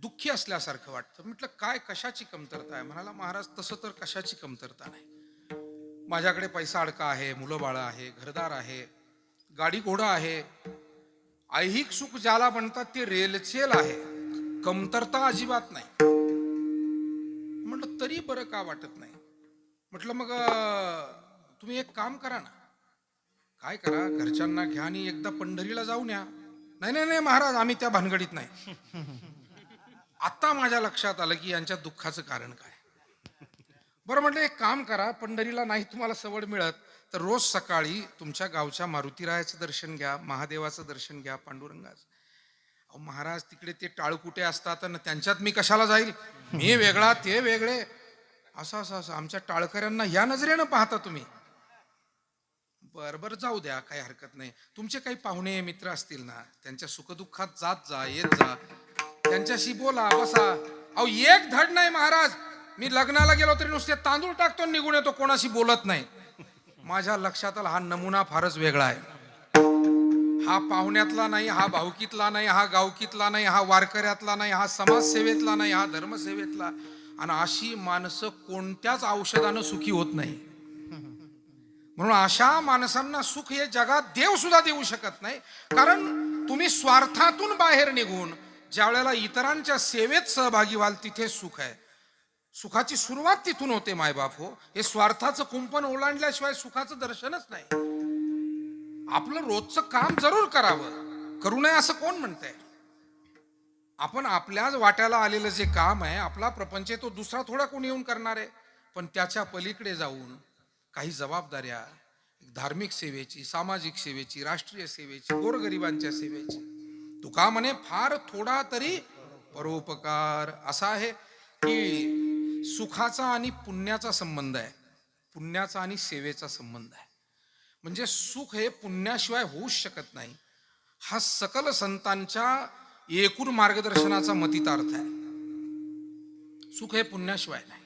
दुःखी असल्यासारखं वाटतं. म्हटलं काय, कशाची कमतरता आहे? म्हणाला, महाराज तसं तर कशाची कमतरता नाही. माझ्याकडे पैसा अडका आहे, मुलं बाळ आहे, घरदार आहे, गाडी घोडा आहे, ऐहिक सुख ज्याला म्हणतात ते रेलचेल आहे, कमतरता अजिबात नाही. म्हटलं तरी बरं का वाटत नाही? म्हटलं मग तुम्ही एक काम करा ना. काय करा, घरच्यांना घ्या आणि एकदा पंढरीला जाऊन या. नाही नाही नाही महाराज, आम्ही त्या भानगडीत नाही. आता माझ्या लक्षात आलं की यांच्या दुःखाचं कारण काय. बरं म्हटलं एक काम करा, पंढरीला नाही तुम्हाला सवड मिळत तर रोज सकाळी तुमच्या गावच्या मारुतीरायाचं दर्शन घ्या, महादेवाचं दर्शन घ्या, पांडुरंगाचं. अहो महाराज तिकडे ते टाळकुटे असतात आणि त्यांच्यात मी कशाला जाईल, मी वेगळा ते वेगळे, असं असं असं आमच्या टाळकऱ्यांना या नजरेनं पाहता तुम्ही. बरं जाऊ द्या, काही हरकत नाही. तुमचे काही पाहुणे मित्र असतील ना, त्यांच्या सुखदुःखात जात जा, येत जा, त्यांच्याशी बोला, बसा. अहो एक धड नाही महाराज, मी लग्नाला गेलो तरी नुसते तांदूळ टाकतो निघून येतो, कोणाशी बोलत नाही. माझ्या लक्षात आला हा नमुना फारच वेगळा आहे. हा पाहुण्यातला नाही, हा भाऊकीतला नाही, हा गावकीतला नाही, हा वारकऱ्यातला नाही, हा समाजसेवेतला नाही, हा धर्मसेवेतला. आणि अशी माणसं कोणत्याच औषधानं सुखी होत नाही. म्हणून अशा माणसांना सुख हे जगात देव सुद्धा देऊ शकत नाही. कारण तुम्ही स्वार्थातून बाहेर निघून ज्या वेळेला इतरांच्या सेवेत सहभागी व्हाल तिथे सुख आहे. सुखाची सुरुवात तिथून होते मायबाप हो. हे स्वार्थाचं कुंपण ओलांडल्याशिवाय सुखाचं दर्शनच नाही. आपलं रोजचं काम जरूर करावं, करू नये असं कोण म्हणतंय. आपण आपल्याच वाट्याला आलेलं जे काम आहे, आपला प्रपंच तो दुसरा थोडा कोणी येऊन करणार आहे. पण त्याच्या पलीकडे जाऊन काही जबाबदाऱ्या, धार्मिक सेवेची, सामाजिक सेवेची, राष्ट्रीय सेवेची, गोरगरिबांच्या सेवेची. तुका म्हणे फार थोडा तरी परोपकार. असा आहे की सुखाचा आणि पुण्याचा संबंध आहे, पुण्याचा आणि सेवेचा संबंध आहे. म्हणजे सुख हे पुण्याशिवाय होऊच शकत नाही. हा सकल संतांच्या एकूण मार्गदर्शनाचा मतितार्थ आहे. सुख हे पुण्याशिवाय नाही.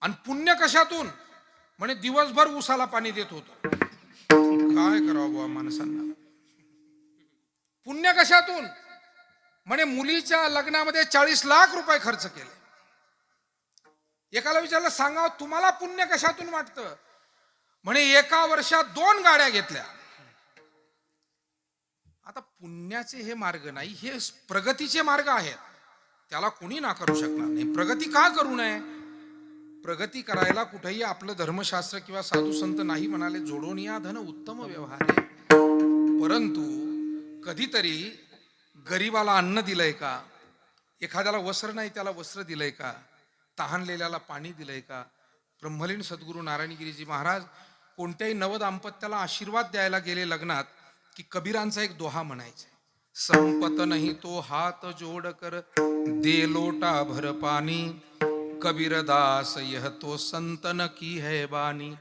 आणि पुण्य कशातून? म्हणे दिवसभर उसाला पाणी देत होतो. काय करावं बुवा माणसांना. पुण्य कशातून? म्हणे मुलीच्या लग्नामध्ये 40 लाख रुपये खर्च केले. एकाला विचारलं, सांगा तुम्हाला पुण्य कशातून वाटतं? म्हणे एका वर्षात 2 गाड्या घेतल्या. आता पुण्याचे हे मार्ग नाही, हे प्रगतीचे मार्ग आहेत. त्याला कोणी नाकारू शकणार नाही. प्रगती का करू नये? प्रगती करायला कुठेही आपलं धर्मशास्त्र किंवा साधू संत नाही म्हणाले, जोडून या धन उत्तम व्यवहार आहे. परंतु कधीतरी गरीबाला अन्न दिलंय का? एखाद्याला वस्त्र नाही त्याला वस्त्र दिलंय का? तहानलेल्याला पाणी दिलंय का? ब्रह्मलीन सद्गुरू नारायणगिरीजी महाराज कोणत्याही नवदाम्पत्याला आशीर्वाद द्यायला गेले लग्नात की कबीरांचा एक दोहा म्हणायचे, संपत नाही तो हात जोड कर दे लोटा भर पाणी, कबीरदास यह तो संतन की है बानी.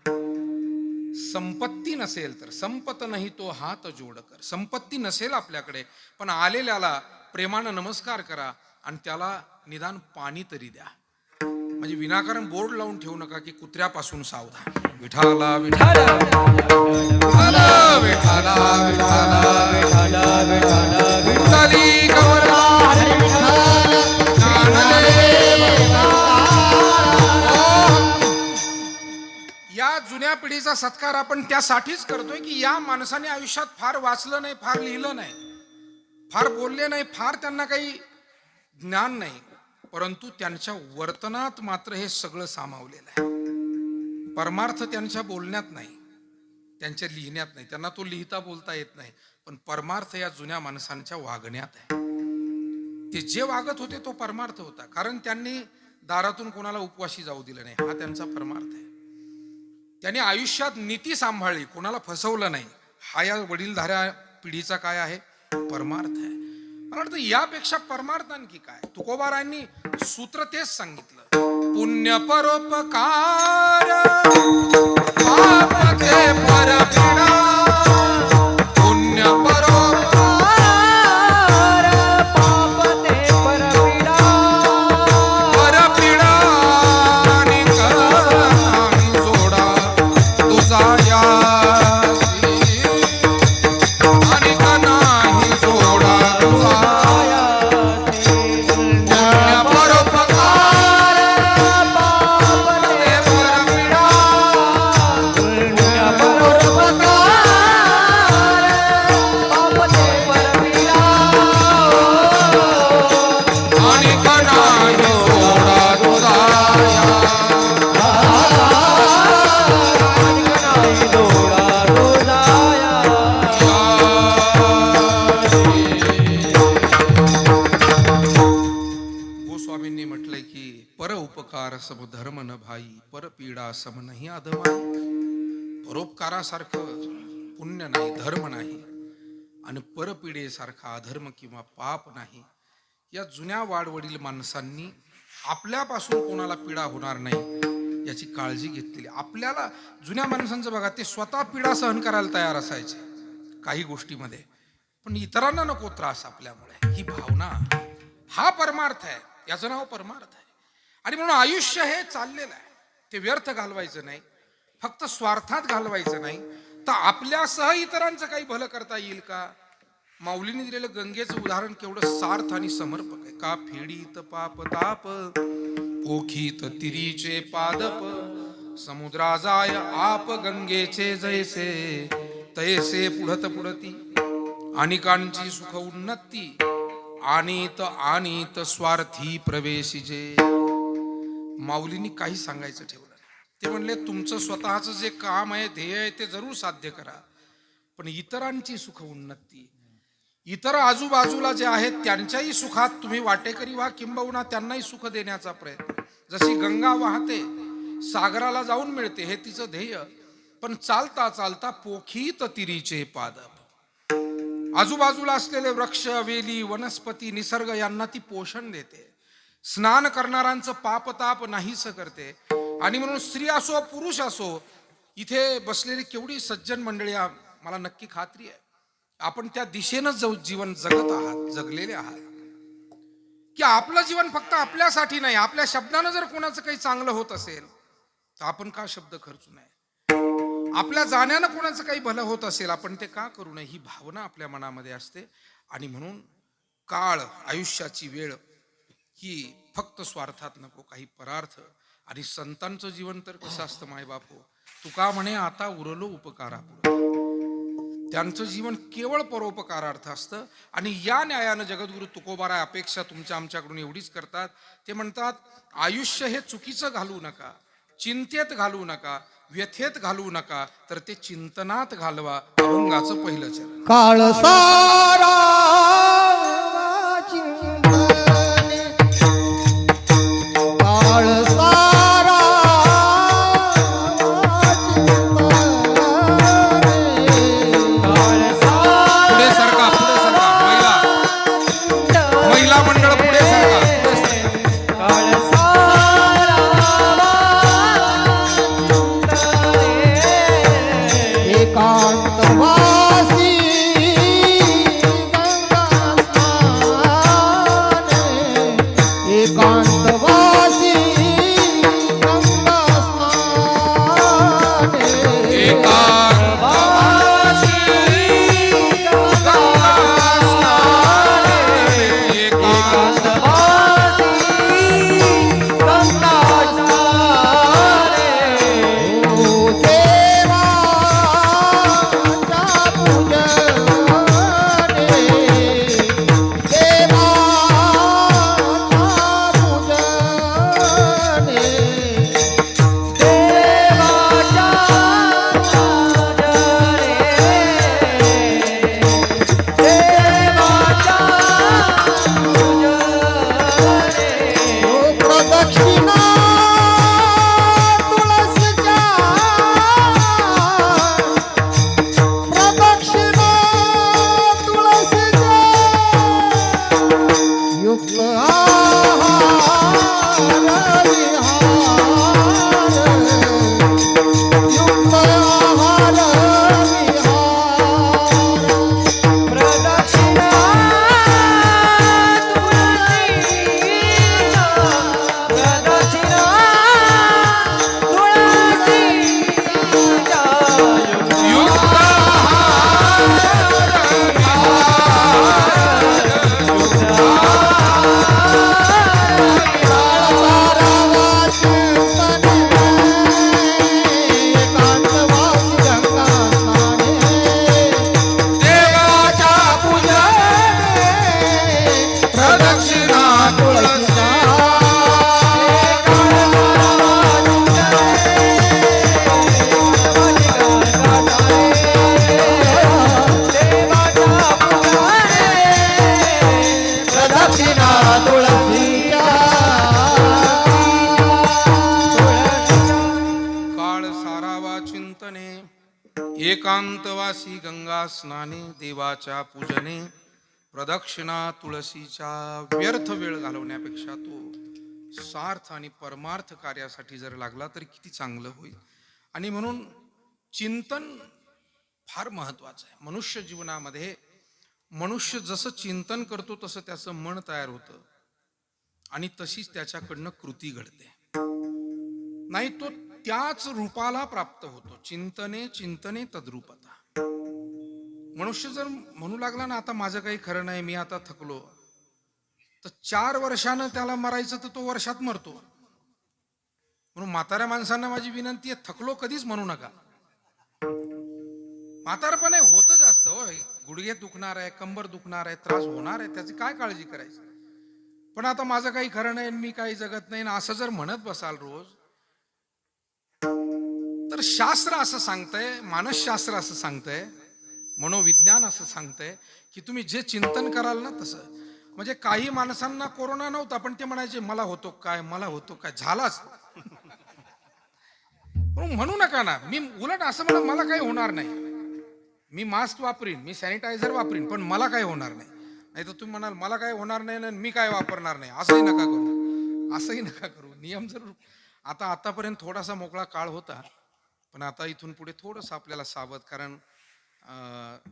संपत्ती नसेल तर, संपत नाही तो हात जोड कर, संपत्ती नसेल आपल्याकडे पण आलेल्याला प्रेमानं नमस्कार करा आणि त्याला निदान पाणी तरी द्या. म्हणजे विनाकारण बोर्ड लावून ठेवू नका की कुत्र्यापासून सावधान. विठाला विठाला विठाला विठाला विठाला विठाला विठ्ठली गौरा हरी या जुन्या पिढीचा सत्कार आपण त्यासाठीच करतोय की या माणसाने आयुष्यात फार वाचलं नाही, फार लिहिलं नाही, फार बोलले नाही, फार त्यांना काही ज्ञान नाही, परंतु त्यांच्या वर्तनात मात्र हे सगळं सामावलेलं आहे. परमार्थ त्यांच्या बोलण्यात नाही, त्यांच्या लिहिण्यात नाही. त्यांना तो लिहिता बोलता येत नाही, पण परमार्थ या जुन्या माणसांच्या वागण्यात आहे. ते जे वागत होते तो परमार्थ होता. कारण त्यांनी दारातून कोणाला उपवाशी जाऊ दिलं नाही, हा त्यांचा परमार्थ आहे. त्यांनी आयुष्यात नीती सांभाळली, कोणाला फसवलं नाही, हा या वडीलधाऱ्या पिढीचा काय आहे? परमार्थ आहे. मला वाटतं यापेक्षा परमार्थ आणखी काय? तुकोबारायांनी सूत्र तेच सांगितलं, पुण्य परोपकार पाप ते परपीडा, पुण्य परोपकार पाप ते परपीडा, परपीडा आणि नाही जोडा तुझा यासी, आणि नाही जोडा तुझा सम धर्म न भाई, पर पीडा सम नाही अधमाई. परोपकारासारखं पुण्य नाही, धर्म नाही, आणि परपीडेसारखा अधर्म किंवा पाप नाही. या जुन्या वाडवडील माणसांनी आपल्यापासून कोणाला पीडा होणार नाही याची काळजी घेतलेली. आपल्याला जुन्या माणसांचं बघा, ते स्वतः पीडा सहन करायला तयार असायचे काही गोष्टीमध्ये, पण इतरांना नको त्रास आपल्यामुळे. ही भावना, हा परमार्थ आहे. याचं नाव परमार्थ आहे. आणि म्हणून आयुष्य हे चाललेलं आहे, ते व्यर्थ घालवायचं नाही, फक्त स्वार्थात घालवायचं नाही, तर आपल्यासह इतरांचं काही भलं करता येईल का? माऊलीने दिलेलं गंगेचं उदाहरण केवढं सार्थ आणि समर्पक आहे. का फेडीत पाप ताप, पोखीत तिरीचे पादप, समुद्रा जाय आप गंगेचे जैसे, तैसे पुढत पुढती, अनिकांची सुख उन्नती, आणीत आणीत स्वार्थी प्रवेशिजे. माऊलींनी काही सांगायचं ठेवलं नाही. ते म्हणले, तुमचं स्वतःचं जे काम आहे, ध्येय आहे, ते जरूर साध्य करा, पण इतरांची सुख उन्नती, इतर आजूबाजूला जे आहेत त्यांच्याही सुखात तुम्ही वाटेकरी व्हा, किंबहुना त्यांनाही सुख देण्याचा प्रयत्न. जशी गंगा वाहते सागराला जाऊन मिळते, हे तिचं ध्येय, पण चालता चालता पोखीत तिरीचे पादप, आजूबाजूला असलेले वृक्ष, वेली, वनस्पती, निसर्ग यांना ती पोषण देते. स्नान करणाऱ्यांचं पापताप नाहीस करते. आणि म्हणून स्त्री असो पुरुष असो, इथे बसलेली केवढी सज्जन मंडळी, मला नक्की खात्री आहे आपण त्या दिशेनं जीवन जगत आहात, जगलेले आहात, की आपलं जीवन फक्त आपल्यासाठी नाही, आपल्या शब्दानं जर कोणाचं काही चांगलं होत असेल तर आपण का शब्द खर्चू नये? आपल्या जाण्यानं कोणाचं काही भलं होत असेल आपण ते का करू नये? ही भावना आपल्या मनामध्ये असते. आणि म्हणून काळ, आयुष्याची वेळ ही फक्त स्वार्थात नको, काही परार्थ. आणि संतांचं जीवन तर कसं असतं मायबापो, तुका म्हणे आता उरलो उपकारापुरता. त्यांचं जीवन केवळ परोपकारार्थ असतं. आणि या न्यायानं जगद्गुरु तुकोबाराय अपेक्षा तुमच्या आमच्याकडून एवढीच करतात. ते म्हणतात, आयुष्य हे चुकीचं घालवू नका, चिंतेत घालवू नका, व्यथेत घालवू नका, तर ते चिंतनात घालवा. अभंगाचं पहिलं चरण. काळ सारा चिंतने, काळ सारा पुढे सरका, पुढे सरका. महिला मंडळ पुढे सरका, पुढे सरका. एकांतवासी गंगा स्नाने, एकांतवासी गंगा स्नाने, एकांतवासी गंगा स्नाने, ओ देवाच्या पूजने, एकांतवासी गंगा स्नाने, देवाच्या पूजने, प्रदक्षिणा तुळशीच्या. व्यर्थ वेळ घालवण्यापेक्षा तो सार्थ आणि परमार्थ कार्यासाठी जर लागला तर किती चांगलं होईल. आणि म्हणून चिंतन फार महत्वाचं आहे. मनुष्य जीवनामध्ये मनुष्य जसं चिंतन करतो तसं त्याचं मन तयार होतं आणि तशीच त्याच्याकडनं कृती घडते. नाही तो त्याच रूपाला प्राप्त होतो. चिंतने चिंतने तद्रूपता. मनुष्य जर म्हणू लागला ना, आता माझं काही खरं नाही, मी आता थकलो, तर 4 वर्षानं त्याला मरायचं तर तो वर्षात मरतो. म्हणून म्हाताऱ्या माणसांना माझी विनंती आहे, थकलो कधीच म्हणू नका. म्हातारपणे होतच असतं हो, गुडघे दुखणार आहे, कंबर दुखणार आहे, त्रास होणार आहे, त्याची काय काळजी करायची. पण आता माझं काही खरं नाही, मी काही जगत नाही ना, असं जर म्हणत बसाल रोज, तर शास्त्र असं सांगतंय, मानसशास्त्र असं सांगतंय, मनोविज्ञान असं सांगतंय की तुम्ही जे चिंतन कराल ना तसं. म्हणजे काही माणसांना कोरोना नव्हता पण ते म्हणायचे मला होतो काय, मला होतो काय, झालाच. म्हणू नका ना. मी उलट असं म्हणा, मला काही होणार नाही, मी मास्क वापरीन, मी सॅनिटायझर वापरीन, पण मला काही होणार नाही. नाही तर तुम्ही म्हणाल मला काय होणार नाही ना, मी काय वापरणार नाही. असंही नका करू, असंही नका करू. नियम जरूर. आतापर्यंत थोडासा मोकळा काळ होता, पण आता इथून पुढे थोडंसं आपल्याला सावध. कारण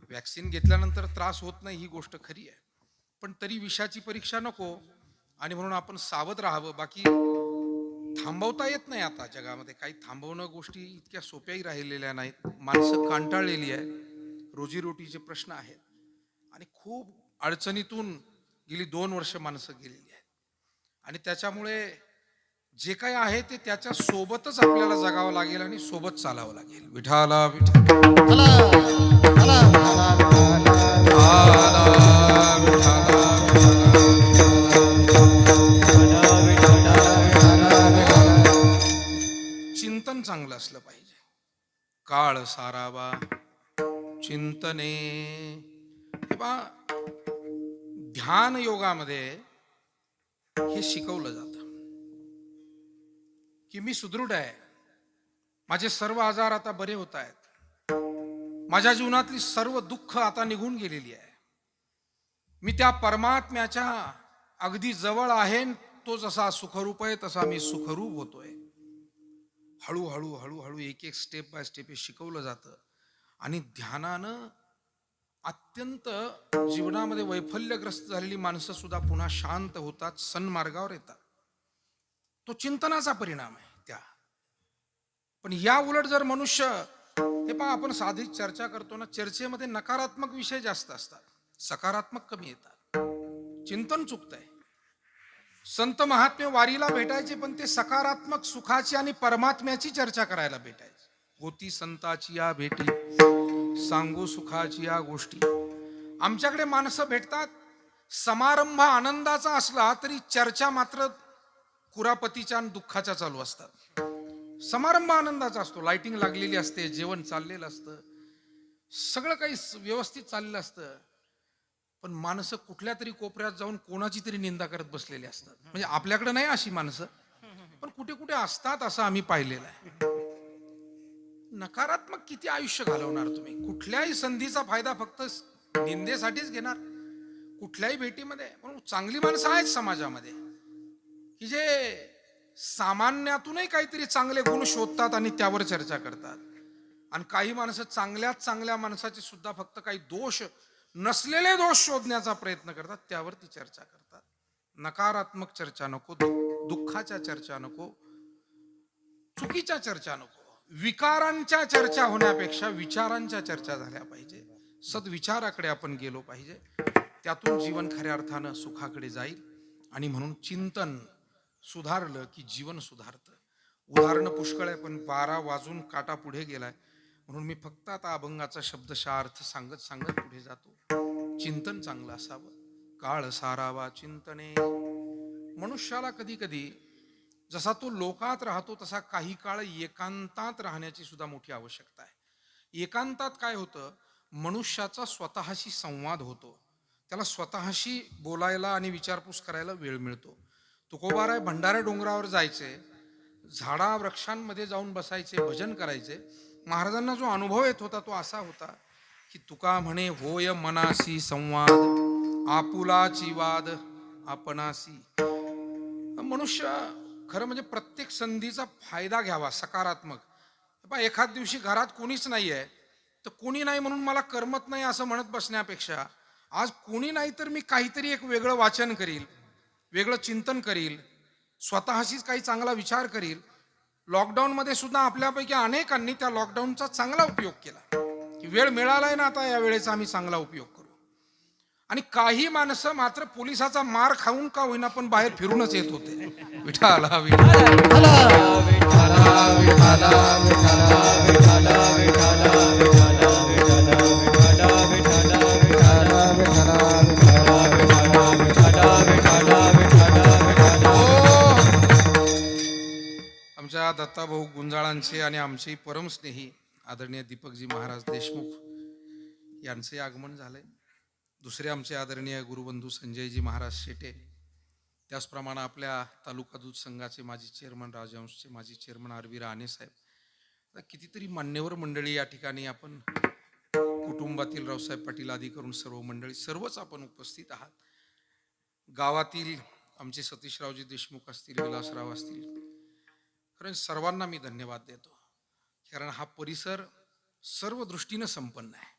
वॅक्सिन घेतल्यानंतर त्रास होत नाही ही गोष्ट खरी आहे, पण तरी विषाची परीक्षा नको आणि म्हणून आपण सावध राहावं. बाकी थांबवता येत नाही. आता जगामध्ये काही थांबवणं गोष्टी इतक्या सोप्याही राहिलेल्या नाहीत. माणसं कंटाळलेली आहे, रोजीरोटीचे प्रश्न आहेत आणि खूप अडचणीतून गेली 2 वर्ष माणसं गेलेली आहेत आणि त्याच्यामुळे जे काही आहे ते त्याच्या सोबतच आपल्याला जगावं लागेल आणि सोबत चालावं लागेल. विठाला विठा चला चला विठाला चिंतन चांगलं असलं पाहिजे. काळ सारावा चिंतने. हे पहा, ध्यान योगामध्ये हे शिकवलं जातं की मी सुदृढ आहे, माझे सर्व आजार आता बरे होत आहेत, माझ्या जीवनातली सर्व दुःख आता निघून गेलेली आहे, मी त्या परमात्म्याच्या अगदी जवळ आहे, तो जसा सुखरूप आहे तसा मी सुखरूप होतोय. हळूहळू हळूहळू एक एक स्टेप बाय स्टेप हे शिकवलं जातं आणि ध्यानानं अत्यंत जीवनामध्ये वैफल्यग्रस्त झालेली माणसं सुद्धा पुन्हा शांत होतात, सन्मार्गावर येतात. तो चिंतनाचा परिणाम आहे त्या. पण या उलट जर मनुष्य, हे पहा, आपण साधी चर्चा करतो ना, चर्चेमध्ये नकारात्मक विषय जास्त असतात, सकारात्मक कमी येतात. चिंतन चुकतंय. संत महात्मे वारीला भेटायचे, पण ते सकारात्मक सुखाची आणि परमात्म्याची चर्चा करायला भेटायचे. होती संताची या भेटी, सांगू सुखाची या गोष्टी. आमच्याकडे माणसं भेटतात, समारंभ आनंदाचा असला तरी चर्चा मात्र कुरापतीच्या आणि दुःखाच्या चालू असतात. समारंभ आनंदाचा असतो, लाइटिंग लागलेली असते, जेवण चाललेलं असतं, सगळं काही व्यवस्थित चाललेलं असतं, पण माणसं कुठल्या तरी कोपऱ्यात जाऊन कोणाची तरी निंदा करत बसलेली असतात. म्हणजे आपल्याकडे नाही अशी माणसं, पण कुठे कुठे असतात, असं आम्ही पाहिलेलं आहे. नकारात्मक किती आयुष्य घालवणार तुम्ही? कुठल्याही संधीचा फायदा फक्त निंदेसाठीच घेणार, कुठल्याही भेटीमध्ये. म्हणून चांगली माणसं आहेत समाजामध्ये की जे सामान्यातूनही काहीतरी चांगले गुण शोधतात आणि त्यावर चर्चा करतात. आणि काही माणसं चांगल्यात चांगल्या माणसाचे सुद्धा फक्त काही दोष नसलेले दोष शोधण्याचा प्रयत्न करतात, त्यावरती चर्चा करतात. नकारात्मक चर्चा नको, दुःखाच्या चर्चा नको, चुकीच्या चर्चा नको. विकारांच्या चर्चा होण्यापेक्षा विचारांच्या चर्चा झाल्या पाहिजे. सद्विचाराकडे आपण गेलो पाहिजे, त्यातून जीवन खऱ्या अर्थानं सुखाकडे जाईल. आणि म्हणून चिंतन सुधारलं की जीवन सुधारतं. उदाहरणं पुष्कळ आहे, पण 12 वाजून काटा पुढे गेलाय, म्हणून मी फक्त आता अभंगाचा शब्दशः अर्थ सांगत सांगत पुढे जातो. चिंतन चांगलं असावं. काळ सारावा चिंतने. मनुष्याला कधी कधी जसा तो लोकात राहतो तसा काही काळ एकांतात राहण्याची सुद्धा मोठी आवश्यकता आहे. एकांतात काय होतं, मनुष्याचा स्वतःशी संवाद होतो, त्याला स्वतःशी बोलायला आणि विचारपूस करायला वेळ मिळतो. तुकोबाराय भंडारा डोंगरावर जायचे, झाडा वृक्षांमध्ये जाऊन बसायचे, भजन करायचे. महाराजांना जो अनुभव येत होता तो असा होता की तुका म्हणे होय मनासी संवाद, आपुलाची वाद आपणासी. मनुष्य खरं म्हणजे प्रत्येक संधीचा फायदा घ्यावा, सकारात्मक. एखाद दिवशी घरात कोणीच नाही आहे तर कोणी नाही म्हणून मला करमत नाही असं म्हणत बसण्यापेक्षा, आज कोणी नाही तर मी काहीतरी एक वेगळं वाचन करील, वेगळं चिंतन करील, स्वतःशीच काही चांगला विचार करील. लॉकडाऊनमध्ये सुद्धा आपल्यापैकी अनेकांनी त्या लॉकडाऊनचा चांगला उपयोग केला की वेळ मिळालाय ना, आता या वेळेचा आम्ही चांगला उपयोग करू. आणि काही माणसं मात्र पोलिसाचा मार खाऊन का होईना पण बाहेर फिरूनच येत होते. विठाला आमच्या दत्ताभाऊ गुंजाळांचे आणि आमचे परमस्नेही आदरणीय दीपकजी महाराज देशमुख यांचे आगमन झाले. दुसरे आमचे आदरणीय गुरुबंधू संजयजी महाराज शेटे, त्याचप्रमाणे आपल्या तालुका दूध संघाचे माजी चेअरमन राजहंसचे माजी चेअरमन आरवी राणे साहेब, कितीतरी मान्यवर मंडळी या ठिकाणी, आपण कुटुंबातील रावसाहेब पाटील आदी करून सर्व मंडळी, सर्वच आपण उपस्थित आहात. गावातील आमचे सतीशरावजी देशमुख असतील, विलासराव असतील, कारण सर्वांना मी धन्यवाद देतो. कारण हा परिसर सर्व दृष्टीनं संपन्न आहे.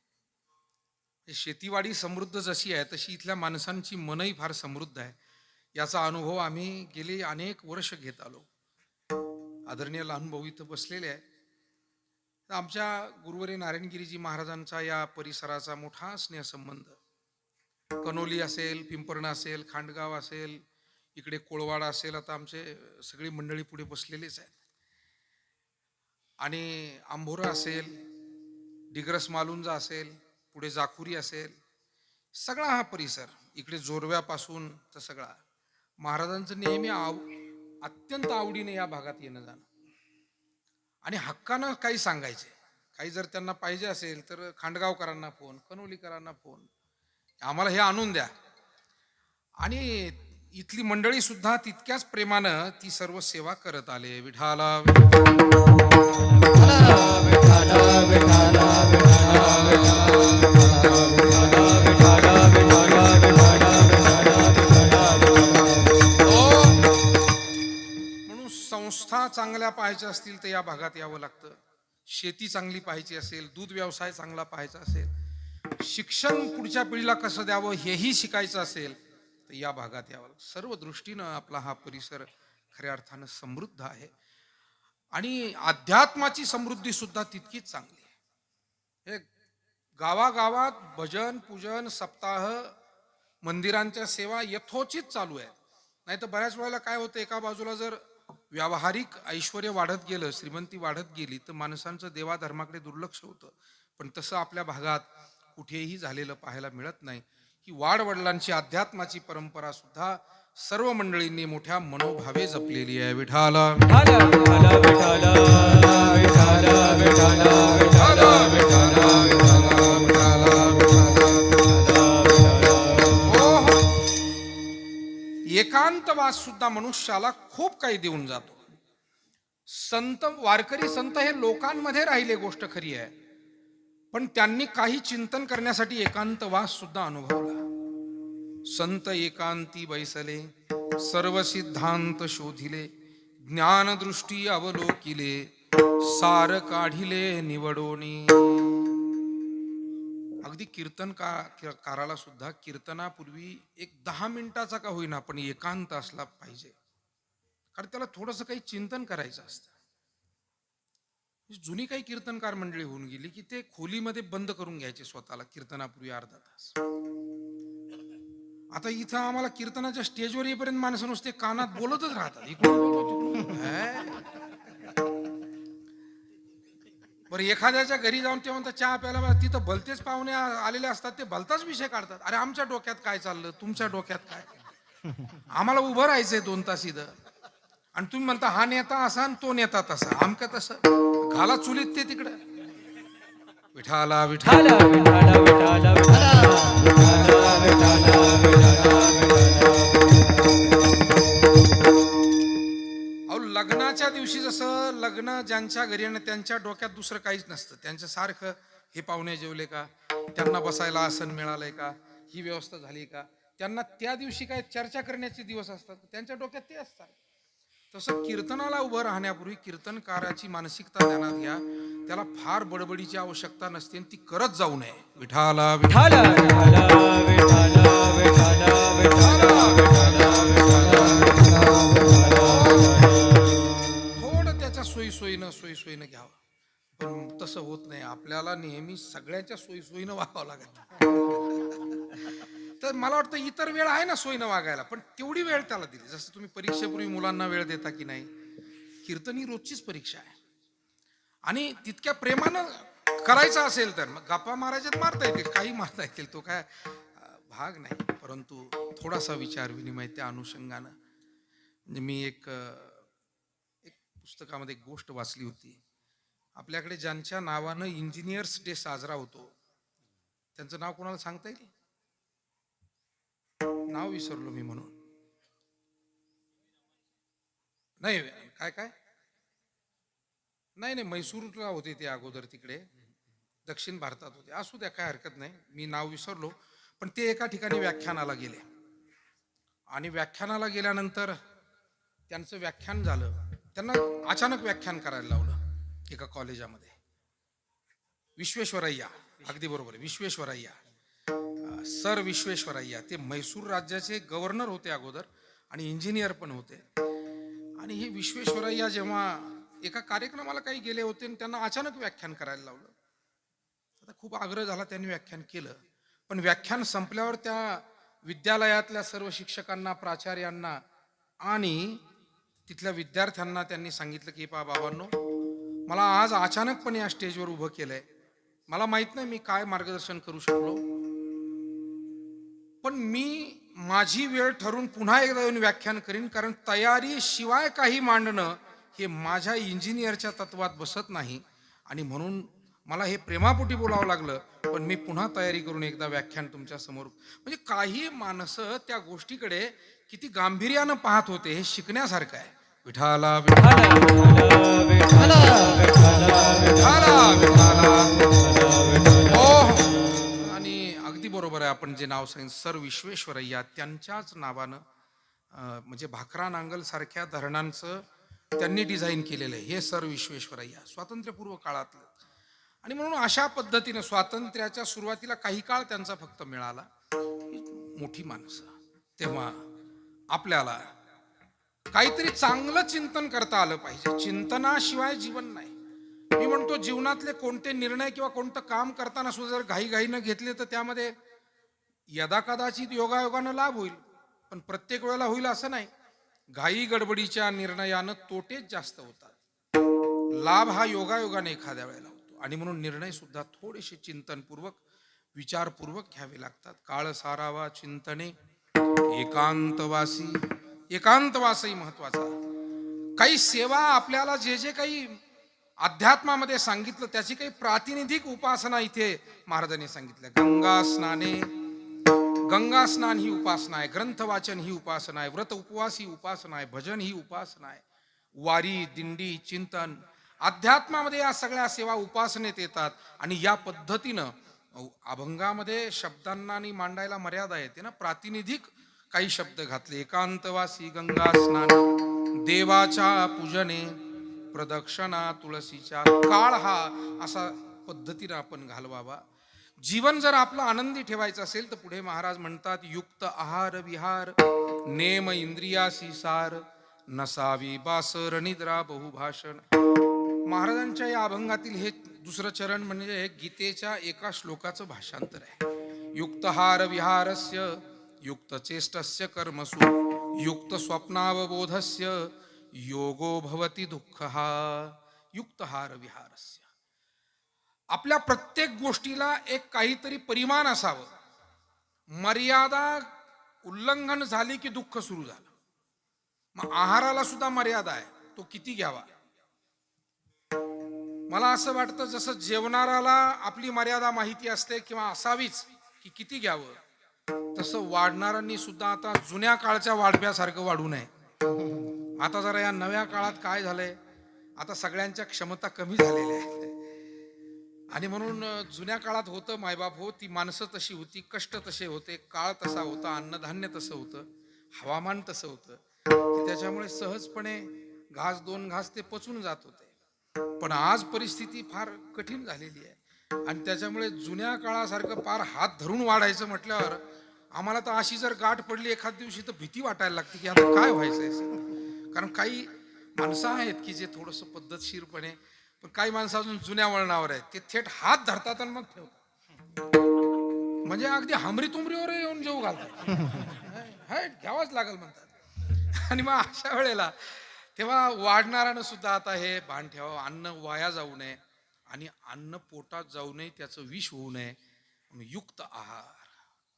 शेतीवाडी समृद्ध जशी आहे तशी इथल्या माणसांची मनही फार समृद्ध आहे. याचा अनुभव आम्ही गेली अनेक वर्ष घेत आलो. आदरणीय लहानभाऊ इथं बसलेले आहे. तर आमच्या गुरुवरी नारायणगिरीजी महाराजांचा या परिसराचा मोठा स्नेहसंबंध, कनोली असेल, पिंपर्ण असेल, खांडगाव असेल, इकडे कोळवाडा असेल, आता आमचे सगळी मंडळी पुढे बसलेलीच आहेत. आणि आंभोरा असेल, डिग्रस मालुंजा असेल, पुढे जाकुरी असेल, सगळा हा परिसर इकडे जोरव्यापासून तर सगळा महाराजांचं नेहमी अत्यंत आवडीने या भागात येणं जाणं आणि हक्कानं काही सांगायचे. काही जर त्यांना पाहिजे असेल तर खांडगावकरांना फोन, कनोलीकरांना फोन, आम्हाला हे आणून द्या. आणि इथली मंडळी सुद्धा तितक्याच प्रेमानं ती सर्व सेवा करत आले. विठाला म्हणून संस्था चांगल्या पाहायच्या असतील तर या भागात यावं लागतं. शेती चांगली पाहायची असेल, दूध व्यवसाय चांगला पाहायचा असेल, शिक्षण पुढच्या पिढीला कसं द्यावं हेही शिकायचं असेल तर या भागात यावं. सर्व दृष्टीनं आपला हा परिसर खऱ्या अर्थानं समृद्ध आहे आणि अध्यात्माची समृद्धी सुद्धा तितकीच चांगली आहे. हे गावागावात भजन, पूजन, सप्ताह, मंदिरांच्या सेवा यथोचित चालू आहेत. नाही तर बऱ्याच वेळेला काय होतं, एका बाजूला जर व्यावहारिक ऐश्वर वाढत गेलं, श्रीमंती वाढत गेली तर माणसांचं देवाधर्माकडे दुर्लक्ष होतं. पण तसं आपल्या भागात कुठेही झालेलं पाहायला मिळत नाही. ही वाडवडिलांची अध्यात्माची परंपरा सुद्धा सर्व मंडळींनी मोठ्या मनोभावे जपलेली आहे. विठाला एकांतवास सुद्धा मनुष्याला खूप काही देऊन जातो. संत, वारकरी संत हे लोकांमध्ये राहिले, गोष्ट खरी आहे, पण त्यांनी काही चिंतन करण्यासाठी एकांतवास सुद्धा अनुभवला. संत एकांती बैसले, सर्व सिद्धांत शोधिले, ज्ञानदृष्टी अवलोकिले, सार काढिले निवडोनी. अगदी कीर्तनकाराला सुद्धा कीर्तनापूर्वी एक 10 मिनिटाचा का होईना पण एकांत असला पाहिजे, कारण त्याला थोडंसं काही चिंतन करायचं असतं. जुनी काही कीर्तनकार मंडळी होऊन गेली की ते खोलीमध्ये बंद करून घ्यायचे स्वतःला कीर्तनापूर्वी अर्धा तास. आता इथं आम्हाला कीर्तनाच्या स्टेजवर येईपर्यंत माणसं नुसते कानात बोलतच राहतात, इकडून बोलतो तिकडून. बरं, एखाद्याच्या घरी जाऊन ते म्हणतात चहा प्यायला, तिथं भलतेच पाहुणे आलेले असतात, ते भलताच विषय काढतात. अरे आमच्या डोक्यात काय चाललं, तुमच्या डोक्यात काय? आम्हाला उभं राहायचंय 2 तास इथं आणि तुम्ही म्हणता हा नेता असा आणि तो नेता तसा, आमका तसं. घाला चुलीत ते तिकडं. विठाला विठाला विठाला विठाला अहो, लग्नाच्या दिवशी जसं लग्न ज्यांच्या घरी आणि त्यांच्या डोक्यात दुसरं काहीच नसतं, त्यांच्या सारखं हे पाहुणे जेवले का, त्यांना बसायला आसन मिळालंय का, ही व्यवस्था झाली का, त्यांना त्या दिवशी काय चर्चा करण्याचे दिवस असतात, त्यांच्या डोक्यात ते असतात. तसं कीर्तनाला उभं राहण्यापूर्वी कीर्तनकाराची मानसिकता ध्यानात घ्या. त्याला फार बडबडीची आवश्यकता नसते आणि ती करत जाऊ नये. विठाला विठाला थोडं त्याच्या सोयीसोयीनं घ्यावं, पण तसं होत नाही. आपल्याला नेहमी सगळ्याच्या सोयीसोयीनं वागावं लागत. तर मला वाटतं इतर वेळ आहे ना सोयीनं वागायला, पण तेवढी वेळ त्याला दिली. जसं तुम्ही परीक्षेपूर्वी मुलांना वेळ देता की नाही, कीर्तन ही रोजचीच परीक्षा आहे. आणि तितक्या प्रेमानं करायचं असेल तर मग गप्पा मारायच्यात मारता येतील, काही मारता येतील, तो काय भाग नाही. परंतु थोडासा विचार विनिमय त्या अनुषंगानं. म्हणजे मी एक पुस्तकामध्ये एक गोष्ट वाचली होती. आपल्याकडे ज्यांच्या नावानं इंजिनियर्स डे साजरा होतो त्यांचं नाव कोणाला सांगता येईल? नाव विसरलो मी म्हणून. नाही काय नाही, मैसूरला होते ते अगोदर, तिकडे दक्षिण भारतात होते. असू द्या, काय हरकत नाही, मी नाव विसरलो. पण ते एका ठिकाणी व्याख्यानाला गेले आणि व्याख्यानाला गेल्यानंतर त्यांचं व्याख्यान झालं. त्यांना अचानक व्याख्यान करायला लावलं एका कॉलेजामध्ये. विश्वेश्वरय्या, अगदी बरोबर, विश्वेश्वरय्या. सर विश्वेश्वरय्या, ते म्हैसूर राज्याचे गव्हर्नर होते अगोदर आणि इंजिनियर पण होते. आणि हे विश्वेश्वरय्या जेव्हा एका कार्यक्रमाला काही गेले होते आणि त्यांना अचानक व्याख्यान करायला लावलं. आता खूप आग्रह झाला, त्यांनी व्याख्यान केलं. पण व्याख्यान संपल्यावर त्या विद्यालयातल्या सर्व शिक्षकांना, प्राचार्यांना आणि तिथल्या विद्यार्थ्यांना त्यांनी सांगितलं की पहा बाबांनो, मला आज अचानकपणे या स्टेजवर उभं केलंय. मला माहित नाही मी काय मार्गदर्शन करू शकलो, पण मी माझी वेळ ठरवून पुन्हा एकदा येऊन व्याख्यान करीन, कारण तयारी शिवाय काही मांडणं हे माझ्या इंजिनियरच्या तत्वात बसत नाही. आणि म्हणून मला हे प्रेमापोटी बोलावं लागलं, पण मी पुन्हा तयारी करून एकदा व्याख्यान तुमच्या समोर. म्हणजे काही माणसं त्या गोष्टीकडे किती गांभीर्यानं पाहत होते, हे शिकण्यासारखं आहे. विठाला विठाला चला विठाला विठाला. हो हो. आणि अगदी बरोबर आहे, आपण जे नाव सांगितलं सर विश्वेश्वरय्या, त्यांच्याच नावानं म्हणजे भाकरा नांगल सारख्या धरणांचं त्यांनी डिझाईन केलेलं आहे हे सर विश्वेश्वरय्या, स्वातंत्र्यपूर्व काळातलं. आणि म्हणून अशा पद्धतीनं स्वातंत्र्याच्या सुरुवातीला काही काळ त्यांचा फक्त मिळाला. ही मोठी माणसं. तेव्हा आपल्याला काहीतरी चांगलं चिंतन करता आलं पाहिजे. चिंतनाशिवाय जीवन नाही. मी म्हणतो जीवनातले कोणते निर्णय किंवा कोणतं काम करताना सुद्धा जर घाईघाईनं घेतले तर त्यामध्ये यदाकदाचित योगायोगानं लाभ होईल, पण प्रत्येक वेळेला होईल असं नाही. घाई गडबडीच्या निर्णयानं तोटेच जास्त होतात. लाभ हा योगायोगाने एखाद्या वेळेला होतो. आणि म्हणून निर्णय सुद्धा थोडेसे चिंतनपूर्वक, विचारपूर्वक घ्यावे लागतात. काळ सारावा चिंतने एकांतवासी. एकांतवासही महत्वाचा. काही सेवा आपल्याला जे जे काही अध्यात्मामध्ये सांगितलं त्याची काही प्रातिनिधिक उपासना इथे महाराजांनी सांगितलं. गंगा स्नान ही उपासना आहे, ग्रंथ वाचन ही उपासना आहे, व्रत उपवास ही उपासना आहे, भजन ही उपासना आहे, वारी दिंडी चिंतन, अध्यात्मामध्ये या सगळ्या सेवा उपासनेत येतात. आणि या पद्धतीनं अभंगामध्ये शब्दांना आणि मांडायला मर्यादा येते ना, प्रातिनिधिक काही शब्द घातले. एकांतवासी गंगा स्नान, देवाच्या पूजने प्रदक्षिणा तुळशीच्या. काळ हा असा पद्धतीनं आपण घालवावा. जीवन जर आपलं आनंदी ठेवायचं असेल तर पुढे महाराज म्हणतात, युक्त आहार विहार नेम इंद्रियासी सार, नसावी बासर निद्रा बहुभाषण. महाराजांच्या या अभंगातील हे दुसरं चरण म्हणजे गीतेच्या एका श्लोकाचं भाषांतर आहे. युक्त हार विहारस्य युक्त चेष्टस्य कर्मसु युक्त स्वप्नावबोधस्य योगो भवति दुःखहा. युक्त हार विहारस्य. आपल्या प्रत्येक गोष्टीला एक काहीतरी परिमाण असावं. मर्यादा उल्लंघन झाली की दुःख सुरू झालं. मग आहाराला सुद्धा मर्यादा आहे, तो किती घ्यावा. मला असं वाटतं जसं जेवणाराला आपली मर्यादा माहिती असते किंवा असावीच की किती घ्यावं, तसं वाढणाऱ्यांनी सुद्धा आता जुन्या काळच्या वाढप्यासारखं वाढू नये. आता जरा या नव्या काळात काय झालंय, आता सगळ्यांच्या क्षमता कमी झालेल्या आहेत. आणि म्हणून जुन्या काळात होतं मायबाप हो, ती माणसं तशी होती, कष्ट तसे होते, काळ तसा होता, अन्नधान्य तसं होतं, हवामान तसं होतं, की त्याच्यामुळे सहजपणे घास दोन घास ते पचून जात होते. पण आज परिस्थिती फार कठीण झालेली आहे आणि त्याच्यामुळे जुन्या काळासारखं फार हात धरून वाढायचं म्हटल्यावर आम्हाला तर अशी जर गाठ पडली एखाद दिवशी तर भीती वाटायला लागते की आता काय व्हायचंय. कारण काही माणसं आहेत की जे थोडंसं पद्धतशीरपणे, पण काही माणसं अजून जुन्या वळणावर आहेत, ते थेट हात धरतात आणि मग ठेवतात. म्हणजे अगदी हमरी तुमरीवर येऊन जेव घालतात. घ्यावाच लागल म्हणतात. आणि मग अशा वेळेला तेव्हा वाढणाऱ्यानं सुद्धा आता हे भान ठेवावं, अन्न वाया जाऊ नये आणि अन्न पोटात जाऊ नये, त्याचं विष होऊ नये. युक्त आहार.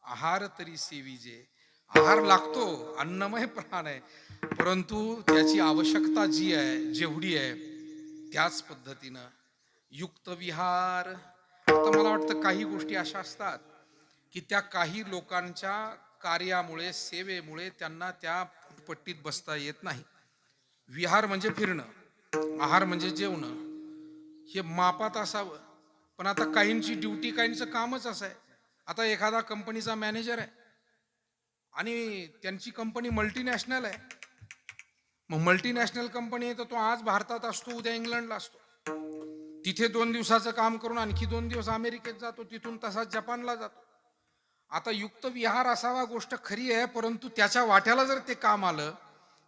आहार तरी सेविजे. आहार लागतो, अन्नमय प्राण आहे, परंतु त्याची आवश्यकता जी आहे, जेवढी आहे त्याच पद्धतीनं युक्त विहार. आता मला वाटतं काही गोष्टी अशा असतात की त्या काही लोकांच्या कार्यामुळे, सेवेमुळे त्यांना त्या पट्टीत बसता येत नाही. विहार म्हणजे फिरणं, आहार म्हणजे जेवणं, हे मापात असावं. पण आता काहींची ड्युटी, काहींचं कामच असं आहे. आता एखादा कंपनीचा मॅनेजर आहे आणि त्यांची कंपनी मल्टीनॅशनल आहे. मग मल्टीनॅशनल कंपनी आहे तर तो आज भारतात असतो, उद्या इंग्लंडला असतो. तिथे 2 दिवसाचं काम करून आणखी 2 दिवस अमेरिकेत जातो, तिथून तसाच जपानला जातो. आता युक्त विहार असावा गोष्ट खरी आहे, परंतु त्याच्या वाट्याला जर ते काम आलं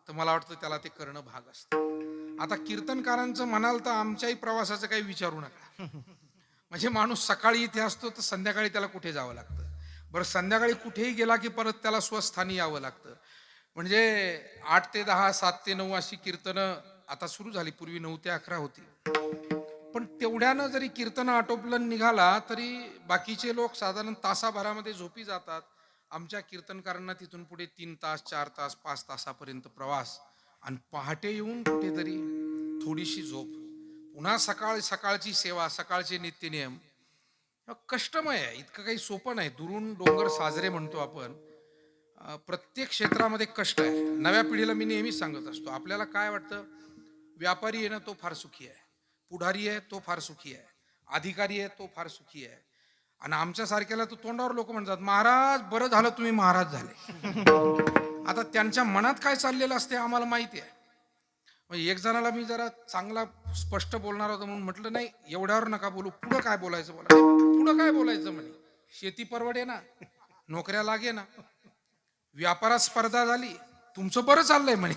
तर मला वाटतं त्याला ते करणं भाग असतं. आता कीर्तनकारांचं म्हणाल तर आमच्याही प्रवासाचं काही विचारू नका. म्हणजे माणूस सकाळी इथे असतो तर संध्याकाळी त्याला कुठे जावं लागतं. बरं, संध्याकाळी कुठेही गेला की परत त्याला स्वस्थानी यावं लागतं. म्हणजे 8 ते 10, 7 ते 9 अशी कीर्तनं आता सुरू झाली. पूर्वी 9 ते 11 होती. पण तेवढ्यानं जरी कीर्तन आटोपलं निघाला तरी बाकीचे लोक साधारण तासाभरामध्ये झोपी जातात. आमच्या कीर्तनकारांना तिथून पुढे 3 तास, 4 तास, 5 तासापर्यंत प्रवास आणि पहाटे येऊन कुठेतरी थोडीशी झोप, पुन्हा सकाळची सेवा, सकाळचे नित्यनियम. कष्टमय आहे, इतकं काही सोपं नाही. दुरून डोंगर साजरे म्हणतो आपण. प्रत्येक क्षेत्रामध्ये कष्ट आहे. नव्या पिढीला मी नेहमी सांगत असतो, आपल्याला काय वाटतं, व्यापारी आहे ना तो फार सुखी आहे, पुढारी आहे तो फार सुखी आहे, अधिकारी आहे तो फार सुखी आहे. आणि आमच्या सारख्याला तर तोंडावर लोक म्हणतात, महाराज बरं झालं तुम्ही महाराज झाले. आता त्यांच्या मनात काय चाललेलं असते आम्हाला माहिती आहे. मग एक जणाला मी जरा चांगला स्पष्ट बोलणार होतो म्हणून म्हटलं, नाही एवढ्यावर नका बोलू, पुढं काय बोलायचं बोला. पुढं काय बोलायचं म्हणे, शेती परवडे ना, नोकऱ्या लागे ना, व्यापारात स्पर्धा झाली, तुमचं बरं चाललंय म्हणे.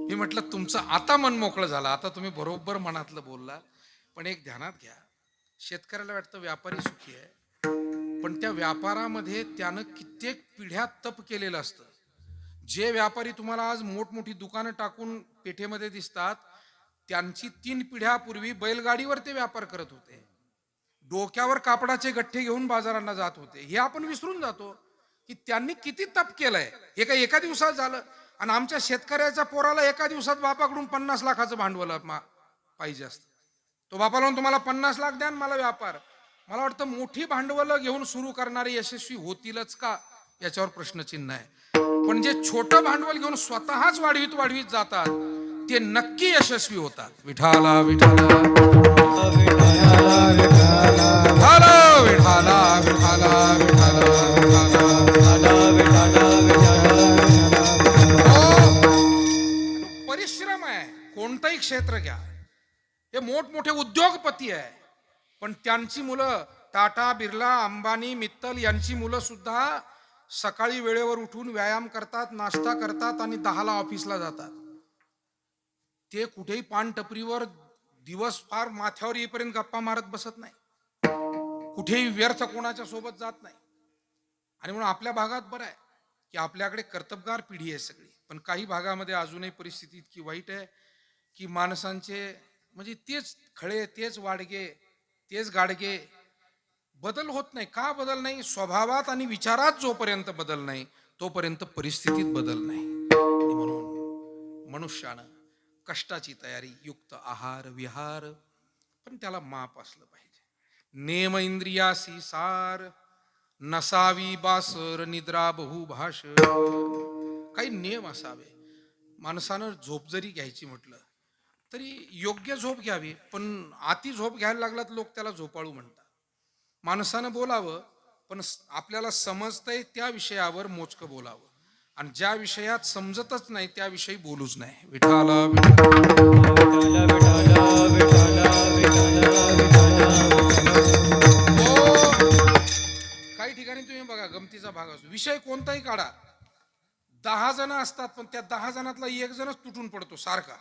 मी म्हटलं तुमचं आता मन मोकळं झालं, आता तुम्ही बरोबर मनातलं बोलला. पण एक ध्यानात घ्या, शेतकऱ्याला वाटतं व्यापारी सुखी आहे, पण त्या व्यापारामध्ये त्यानं कित्येक पिढ्या तप केलेलं असतं. जे व्यापारी तुम्हाला आज मोठमोठी दुकानं टाकून पेठेमध्ये दिसतात, त्यांची 3 पिढ्यापूर्वी बैलगाडीवर ते व्यापार करत होते, डोक्यावर कापडाचे गठ्ठे घेऊन बाजारांना जात होते. हे आपण विसरून जातो की त्यांनी किती तप केलंय. हे काय एका दिवसात झालं? आणि आमच्या शेतकऱ्याच्या पोराला एका दिवसात बापाकडून 50 लाखाचं भांडवल पाहिजे असतं. तो बापाला म्हणून तुम्हाला 50 लाख द्या आणि मला व्यापार. मला वाटतं मोठी भांडवल घेऊन सुरू करणारे यशस्वी होतीलच का, याच्यावर प्रश्नचिन्ह आहे. पण जे छोटं भांडवल घेऊन स्वतःच वाढवीत जातात ते नक्की यशस्वी होतात. विठाला विठाला विठाला विठाला परिश्रम आहे. कोणतंही क्षेत्र घ्या, हे मोठमोठे उद्योगपती आहे, पण त्यांची मुलं टाटा, बिर्ला, अंबानी, मित्तल यांची मुलं सुद्धा सकाळी वेळेवर उठून व्यायाम करतात, नाश्ता करतात आणि 10ला ऑफिसला जातात. ते कुठेही पान टपरीवर दिवस फार माथ्यावर येईपर्यंत गप्पा मारत बसत नाही, कुठेही व्यर्थ कोणाच्या सोबत जात नाही. आणि म्हणून आपल्या भागात बरं आहे की आपल्याकडे कर्तबगार पिढी आहे सगळी. पण काही भागामध्ये अजूनही परिस्थिती इतकी वाईट आहे की माणसांचे म्हणजे तेच खळे, तेच वाडगे, तेच गाडगे, बदल होत नाही. का बदल नाही? स्वभावात आणि विचारात जोपर्यंत बदल नाही तोपर्यंत परिस्थितीत बदल नाही. आणि म्हणून मनुष्यानं कष्टाची तयारी, युक्त आहार विहार, पण त्याला माप असलं पाहिजे. नेम इंद्रियासी सार, नसावी बासर निद्रा बहुभाष. काही नियम असावे. माणसानं झोप जरी घ्यायची म्हटलं तरी योग्य झोप घ्यावी, पण अति झोप घ्यायला लागला तर लोक त्याला झोपाळू म्हणतात. माणसानं बोलावं, पण आपल्याला समजतंय त्या विषयावर मोजकं बोलावं, आणि ज्या विषयात समजतच नाही त्याविषयी बोलूच नाही. विठाला काही ठिकाणी तुम्ही बघा, गमतीचा भाग असतो, विषय कोणताही काढा, 10 जण असतात, पण त्या 10 जणातला 1 जणच तुटून पडतो सारखा.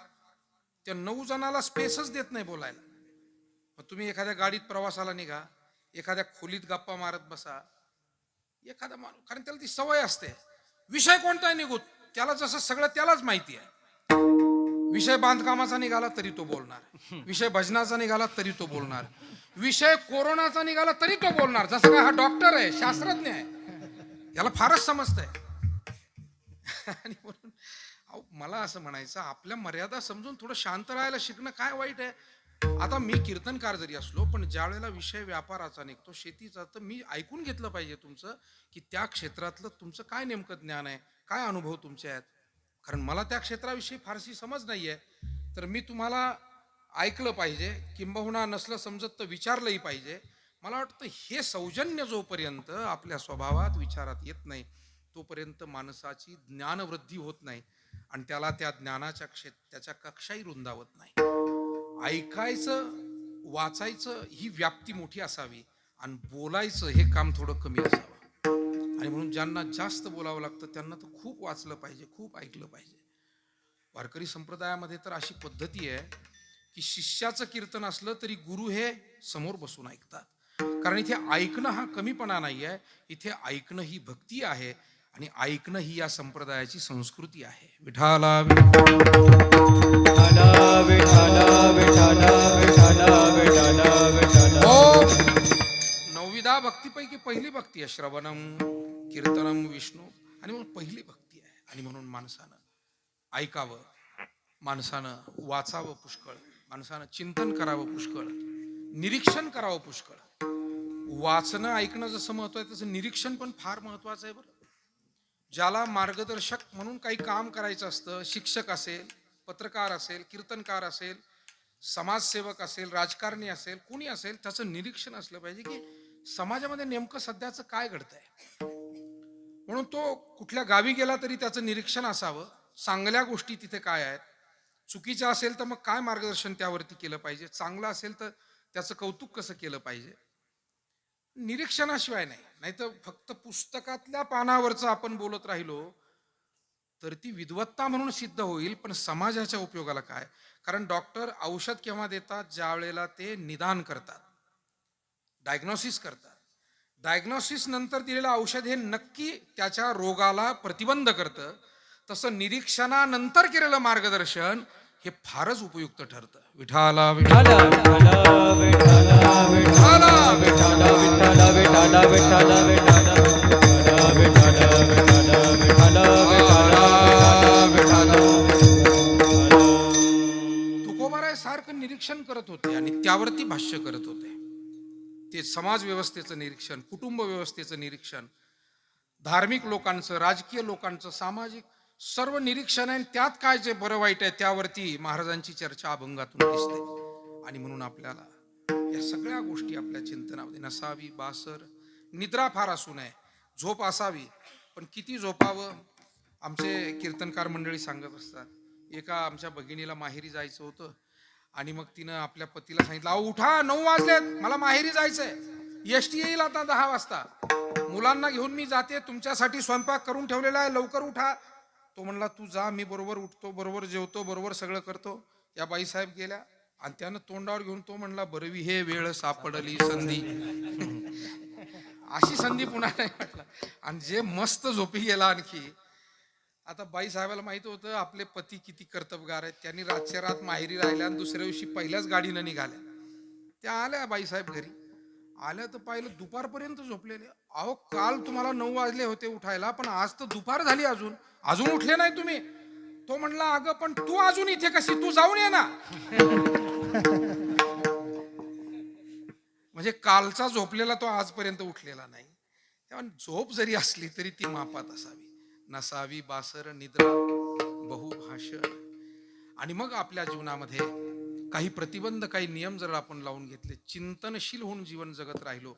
त्या 9 जणाला स्पेसच देत नाही बोलायला. मग तुम्ही एखाद्या गाडीत प्रवासाला निघा, एखाद्या खोलीत गप्पा मारत बसा, एखादा माणूस, कारण त्याला ती सवय असते, विषय कोणताही निघू, त्याला जसं सगळं त्यालाच माहिती आहे. विषय बांधकामाचा निघाला तरी तो बोलणार, विषय भजनाचा निघाला तरी तो बोलणार, विषय कोरोनाचा निघाला तरी तो बोलणार, जसं काय हा डॉक्टर आहे, शास्त्रज्ञ आहे, याला फारच समजतंय. आणि म्हणून मला असं म्हणायचं, आपल्या मर्यादा समजून थोडं शांत राहायला शिकणं काय वाईट आहे. आता मी कीर्तनकार जरी असलो, पण ज्या वेळेला विषय व्यापाराचा निघतो, शेतीचा, तर मी ऐकून घेतलं पाहिजे तुमचं की त्या क्षेत्रातलं तुमचं काय नेमकं ज्ञान आहे, काय अनुभव तुमचे आहेत. कारण मला त्या क्षेत्राविषयी फारशी समज नाहीये, तर मी तुम्हाला ऐकलं पाहिजे, किंबहुना नसलं समजत तर विचारलंही पाहिजे. मला वाटतं हे सौजन्य जोपर्यंत आपल्या स्वभावात विचारात येत नाही तोपर्यंत माणसाची ज्ञानवृद्धी होत नाही आणि त्याला त्या ज्ञानाच्या त्याच्या कक्षाही रुंदावत नाही. ऐकायचं, वाचायचं ही व्याप्ती मोठी असावी आणि बोलायचं हे काम थोडं कमी असावं. आणि म्हणून ज्यांना जास्त बोलावं लागतं त्यांना तर खूप वाचलं पाहिजे, खूप ऐकलं पाहिजे. वारकरी संप्रदायामध्ये तर अशी पद्धती आहे की शिष्याचं कीर्तन असलं तरी गुरु हे समोर बसून ऐकतात. कारण इथे ऐकणं हा कमीपणा नाही आहे, इथे ऐकणं ही भक्ती आहे आणि ऐकणं ही या संप्रदायाची संस्कृती आहे. विठाला नवविधा भक्तीपैकी पहिली भक्ती आहे श्रवणम कीर्तनम विष्णू, आणि म्हणून पहिली भक्ती आहे. आणि म्हणून माणसानं ऐकावं, माणसानं वाचावं पुष्कळ, माणसानं चिंतन करावं पुष्कळ, निरीक्षण करावं पुष्कळ. वाचणं ऐकणं जसं महत्व आहे तसं निरीक्षण पण फार महत्वाचं आहे बरं. ज्याला मार्गदर्शक म्हणून काही काम करायचं असतं, शिक्षक असेल, पत्रकार असेल, कीर्तनकार असेल, समाजसेवक असेल, राजकारणी असेल, कोणी असेल, त्याचं निरीक्षण असलं पाहिजे की समाजामध्ये नेमकं सध्याचं काय घडतंय. म्हणून तो कुठल्या गावी गेला तरी त्याचं निरीक्षण असावं, चांगल्या गोष्टी तिथे काय आहेत, चुकीच्या असेल तर मग काय मार्गदर्शन त्यावरती केलं पाहिजे, चांगलं असेल तर त्याचं कौतुक कसं केलं पाहिजे. निरीक्षणाशिवाय नाही. नाहीतर फक्त पुस्तकातल्या पानावरचं आपण बोलत राहिलो तर ती विद्वत्ता म्हणून सिद्ध होईल, पण समाजाच्या उपयोगाला काय. कारण डॉक्टर औषध केव्हा देतात, ज्या वेळेला ते निदान करतात, डायग्नोसिस करतात. डायग्नोसिस नंतर दिलेलं औषध हे नक्की त्याच्या रोगाला प्रतिबंध करतं. तसं निरीक्षणानंतर केलेलं मार्गदर्शन हे फारच उपयुक्त ठरतं. विठाला विठाला तुकोबाराय सारखं निरीक्षण करत होते आणि त्यावरती भाष्य करत होते. ते समाज व्यवस्थेचं निरीक्षण, कुटुंब व्यवस्थेचं निरीक्षण, धार्मिक लोकांचं, राजकीय लोकांचं, सामाजिक सर्व निरीक्षण आहे. त्यात काय जे बरं वाईट आहे त्यावरती महाराजांची चर्चा अभंगातून दिसते. आणि म्हणून आपल्याला या सगळ्या गोष्टी आपल्या चिंतनामध्ये नसावी. बासर निद्रा फार असू नये, झोप असावी, पण किती झोपावं. आमचे कीर्तनकार मंडळी सांगत असतात, एका आमच्या भगिनीला माहेरी जायचं होतं आणि मग तिनं आपल्या पतीला सांगितलं, अहो उठा, 9 वाजलेत, मला माहेरी जायचंय, एसटी येईल आता 10 वाजता, मुलांना घेऊन मी जाते, तुमच्यासाठी स्वयंपाक करून ठेवलेला आहे, लवकर उठा. तो म्हणला, तू जा, मी बरोबर उठतो, बरोबर जेवतो, बरोबर सगळं करतो. या बाईसाहेब गेल्या आणि त्यानं तोंडावर घेऊन तो म्हणला, बरवी हे वेळ सापडली संधी. अशी संधी पुन्हा नाही म्हटलं. आणि जे मस्त झोपी गेला आणखी. आता बाई साहेबाला माहित होतं आपले पती किती कर्तबगार आहेत. त्यांनी रातच्या रात माहेरी राहिल्या आणि दुसऱ्या दिवशी पहिल्याच गाडीनं निघाल्या. त्या आल्या बाईसाहेब घरी. आल्या तर पाहिलं दुपारपर्यंत झोपलेले. अहो काल तुम्हाला 9 वाजले होते उठायला, पण आज तर दुपार झाली, अजून अजून उठले नाही तुम्ही. तो म्हणला, अगं पण तू अजून इथे कशी, तू जाऊन ये ना. म्हणजे कालचा झोपलेला तो आजपर्यंत उठलेला नाही. तेव्हा झोप जरी असली तरी ती मापात असावी. नसावी बासर निद्रा बहुभाषण. आणि मग आपल्या जीवनामध्ये काही प्रतिबंध, काही नियम जर आपण लावून घेतले, चिंतनशील होऊन जीवन जगत राहिलो